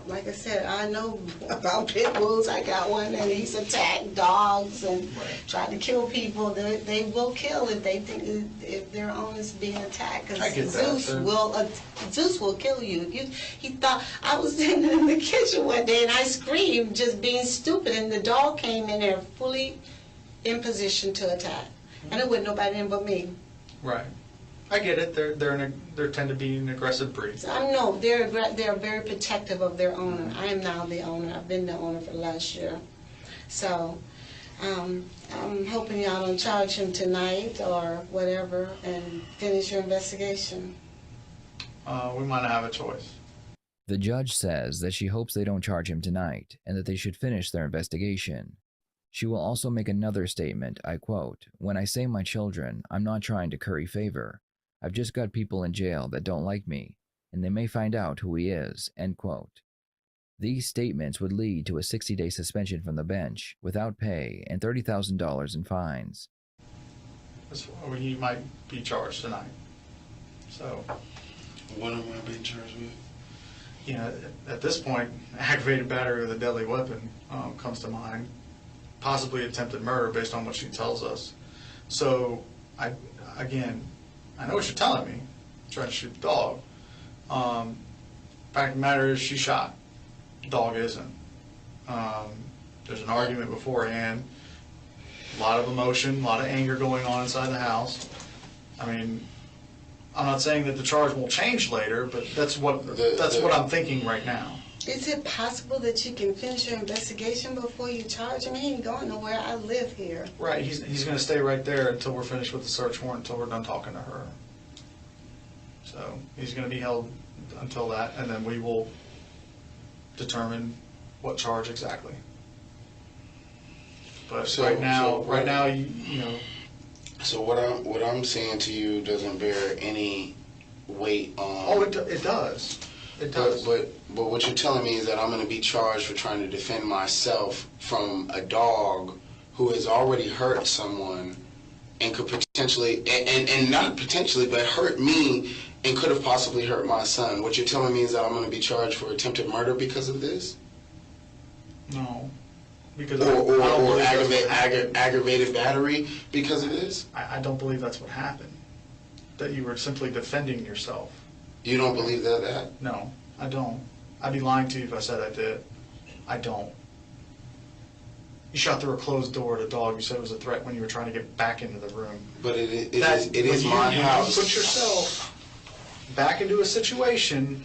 Speaker 15: like I said, I know about pit bulls. I got one and he's attacked dogs and tried to kill people. They will kill if they think if their owners being attacked. Because Zeus will kill you. He thought I was sitting in the kitchen one day and I screamed, just being stupid, and the dog came in there fully in position to attack. And it wasn't nobody in but me.
Speaker 16: Right. I get it. They tend to be an aggressive breed.
Speaker 15: So I know they're very protective of their owner. I am now the owner. I've been the owner for the last year. So I'm hoping y'all don't charge him tonight or whatever and finish your investigation.
Speaker 16: We might not have a choice.
Speaker 17: The judge says that she hopes they don't charge him tonight and that they should finish their investigation. She will also make another statement, I quote, "When I say my children, I'm not trying to curry favor. I've just got people in jail that don't like me, and they may find out who he is," end quote. These statements would lead to a 60-day suspension from the bench without pay and $30,000 in fines.
Speaker 16: He might be charged tonight. So,
Speaker 18: what am I being charged with?
Speaker 16: You know, at this point, aggravated battery with a deadly weapon comes to mind. Possibly attempted murder based on what she tells us. So, I know what you're telling me. I'm trying to shoot the dog. Fact of the matter is, she shot. The dog isn't. There's an argument beforehand. A lot of emotion, a lot of anger going on inside the house. I mean, I'm not saying that the charge won't change later, but that's what I'm thinking right now.
Speaker 15: Is it possible that you can finish your investigation before you charge him? He ain't going nowhere. I live here.
Speaker 16: Right. He's going to stay right there until we're finished with the search warrant, until we're done talking to her. So he's going to be held until that, and then we will determine what charge exactly. But right now, you know.
Speaker 18: So what I'm saying to you doesn't bear any weight on.
Speaker 16: Oh, it does. It does.
Speaker 18: But what you're telling me is that I'm going to be charged for trying to defend myself from a dog who has already hurt someone and could potentially, and not potentially, but hurt me and could have possibly hurt my son. What you're telling me is that I'm going to be charged for attempted murder because of this?
Speaker 16: No. Because
Speaker 18: or aggravated battery because of this?
Speaker 16: I don't believe that's what happened. That you were simply defending yourself.
Speaker 18: You don't believe that?
Speaker 16: No, I don't. I'd be lying to you if I said I did. I don't. You shot through a closed door at a dog. You said it was a threat when you were trying to get back into the room.
Speaker 18: But it is my house.
Speaker 16: You put yourself back into a situation.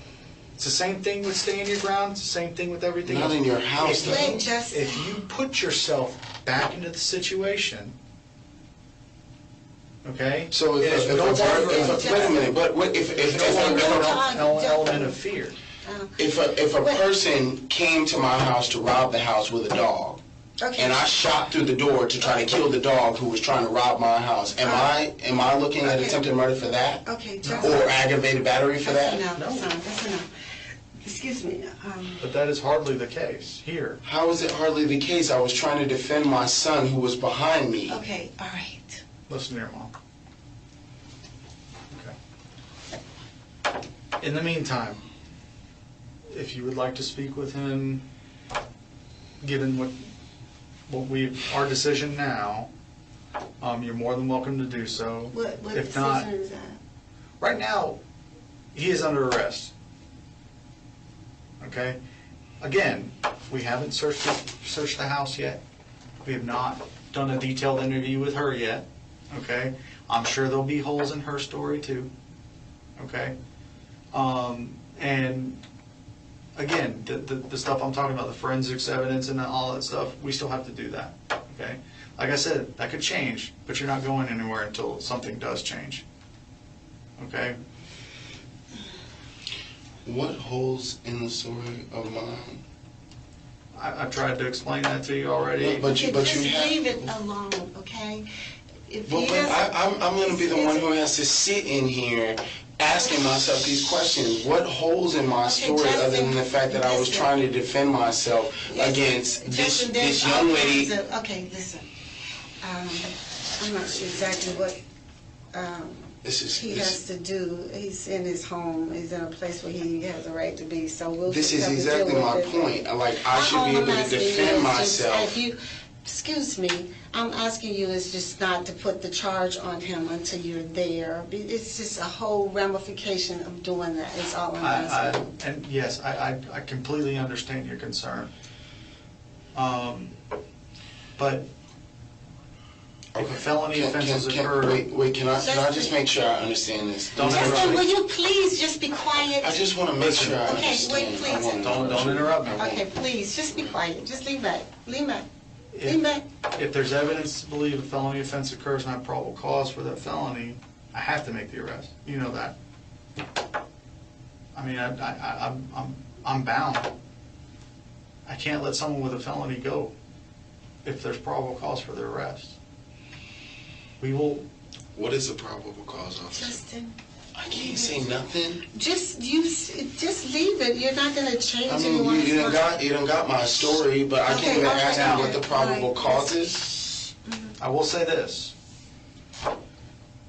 Speaker 16: It's the same thing with staying your ground. It's the same thing with everything else.
Speaker 18: Not in your house, though.
Speaker 16: If you put yourself back into the situation, okay?
Speaker 18: So wait a minute. But what if
Speaker 16: an element of fear?
Speaker 18: If a person came to my house to rob the house with a dog, and I shot through the door to try to kill the dog who was trying to rob my house, am I looking at attempted murder for that?
Speaker 15: Okay,
Speaker 18: or aggravated battery for that?
Speaker 15: No, that's enough. Excuse me.
Speaker 16: But that is hardly the case here.
Speaker 18: How is it hardly the case? I was trying to defend my son who was behind me.
Speaker 15: Okay, all right.
Speaker 16: Listen here, Mom. Okay. In the meantime, if you would like to speak with him, given our decision now, you're more than welcome to do so.
Speaker 15: What
Speaker 16: if
Speaker 15: decision
Speaker 16: not,
Speaker 15: is that?
Speaker 16: right now, he is under arrest. Okay? Again, we haven't searched the house yet. We have not done a detailed interview with her yet. Okay? I'm sure there'll be holes in her story too. Okay? And again, the stuff I'm talking about, the forensics evidence and all that stuff, we still have to do that. Okay? Like I said, that could change, but you're not going anywhere until something does change. Okay?
Speaker 18: What holes in the story of mine?
Speaker 16: I've tried to explain that to you already.
Speaker 18: Yeah, but you
Speaker 15: leave it alone, okay?
Speaker 18: I'm going to be the one who has to sit in here asking myself these questions. What holes in my story other than the fact that I was trying to defend myself against this young lady?
Speaker 15: Okay, listen. I'm not sure exactly what he has to do. He's in his home. He's in a place where he has a right to be. So
Speaker 18: this is exactly my point. Like, I should be able to defend myself.
Speaker 15: Excuse me. I'm asking you is just not to put the charge on him until you're there. It's just a whole ramification of doing that. It's all I'm asking.
Speaker 16: And yes, I completely understand your concern. But If a felony offense occurred...
Speaker 18: Wait, can I just make sure I understand this?
Speaker 15: Justin, will you please just be quiet?
Speaker 18: I just want to make sure I
Speaker 15: Okay,
Speaker 18: understand.
Speaker 15: wait, please.
Speaker 16: Don't interrupt me.
Speaker 15: Okay, please, just be quiet. Just lean back. Lean back.
Speaker 16: If there's evidence to believe a felony offense occurs and I have probable cause for that felony, I have to make the arrest. You know that. I mean, I'm bound. I can't let someone with a felony go if there's probable cause for their arrest. We will.
Speaker 18: What is the probable cause, officer?
Speaker 15: Justin.
Speaker 18: I can't say nothing.
Speaker 15: Just leave it. You're not going to change
Speaker 18: anyone's mind. You done got my story, but I can't even ask you what the probable cause is.
Speaker 16: I will say this.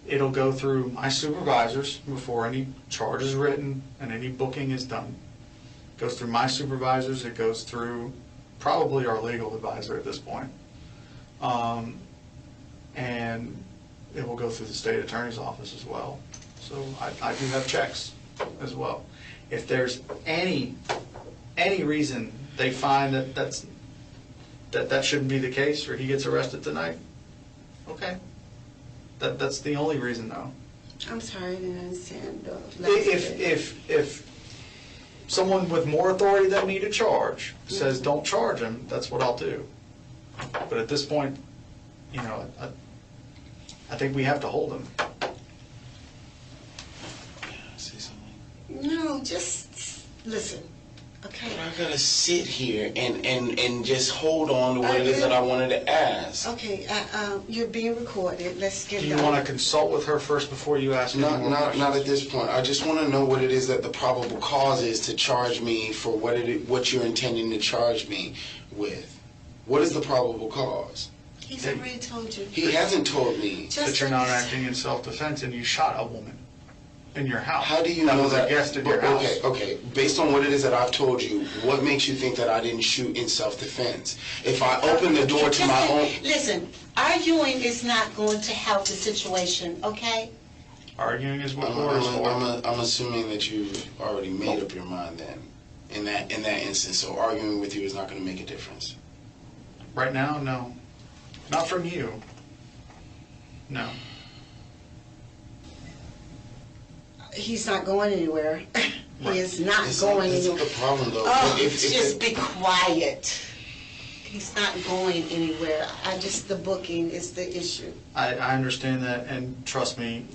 Speaker 16: It'll go through my supervisors before any charge is written and any booking is done. It goes through my supervisors. It goes through probably our legal advisor at this point. And it will go through the state attorney's office as well. So I do have checks as well. If there's any reason they find that shouldn't be the case, or he gets arrested tonight, okay. That's the only reason, though.
Speaker 15: I'm sorry, I didn't understand.
Speaker 16: If someone with more authority than me to charge says don't charge him, that's what I'll do. But at this point, you know, I think we have to hold him.
Speaker 18: Say something.
Speaker 15: No, just listen, okay?
Speaker 18: I gotta sit here and just hold on to what it is that I wanted to ask.
Speaker 15: Okay, you're being recorded. Let's get
Speaker 16: Do you want to consult with her first before you ask
Speaker 18: Not
Speaker 16: questions?
Speaker 18: at this point. I just want to know what it is that the probable cause is to charge me for what you're intending to charge me with. What is the probable cause?
Speaker 15: He's already told you.
Speaker 18: He hasn't told me.
Speaker 16: That you're not acting in self-defense and you shot a woman in your house.
Speaker 18: How do you know that?
Speaker 16: A guest in your house.
Speaker 18: Okay. Based on what it is that I've told you, what makes you think that I didn't shoot in self-defense? If I open the door to my own...
Speaker 15: Listen, arguing is not going to help the situation, okay?
Speaker 16: Arguing is what war is for.
Speaker 18: I'm assuming that you've already made up your mind then, in that instance. So arguing with you is not going to make a difference.
Speaker 16: Right now, no. Not from you. No.
Speaker 15: He's not going anywhere. He is not going
Speaker 18: That's
Speaker 15: anywhere.
Speaker 18: not the problem, though.
Speaker 15: Oh, just be quiet. He's not going anywhere. The booking is the issue.
Speaker 16: I understand that, and trust me,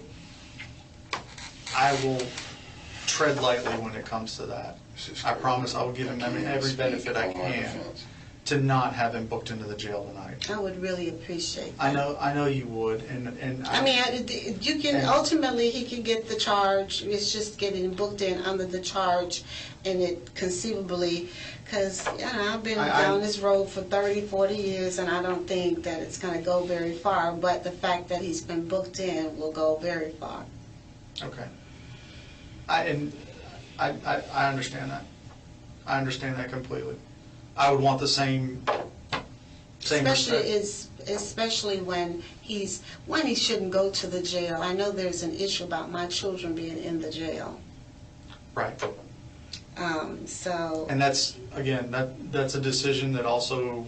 Speaker 16: I will tread lightly when it comes to that. I promise I will give him every benefit I can to not have him booked into the jail tonight.
Speaker 15: I would really appreciate that.
Speaker 16: I know you would, and
Speaker 15: I mean, you can ultimately he can get the charge. It's just getting booked in under the charge, and it conceivably, because I've been down this road for 30, 40 years, and I don't think that it's going to go very far. But the fact that he's been booked in will go very far.
Speaker 16: Okay. I understand that. I understand that completely. I would want the same
Speaker 15: especially when he shouldn't go to the jail. I know there's an issue about my children being in the jail.
Speaker 16: Right.
Speaker 15: So.
Speaker 16: And that's a decision that also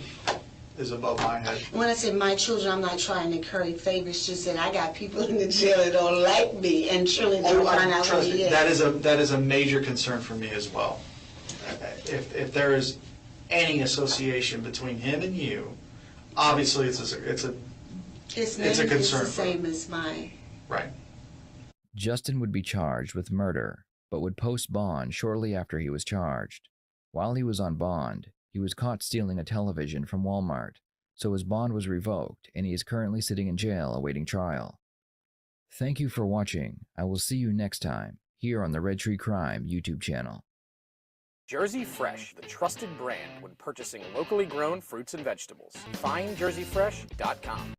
Speaker 16: is above my head.
Speaker 15: When I say my children, I'm not trying to curry favors. Just that I got people in the jail that don't like me and truly don't find out who he is.
Speaker 16: That is a major concern for me as well. If there is any association between him and you, obviously it's a concern.
Speaker 15: It's the same as mine.
Speaker 16: Right.
Speaker 17: Justin would be charged with murder, but would post bond shortly after he was charged. While he was on bond, he was caught stealing a television from Walmart, so his bond was revoked and he is currently sitting in jail awaiting trial. Thank you for watching. I will see you next time here on the Red Tree Crime YouTube channel.
Speaker 4: Jersey Fresh, the trusted brand when purchasing locally grown fruits and vegetables. FindJerseyFresh.com.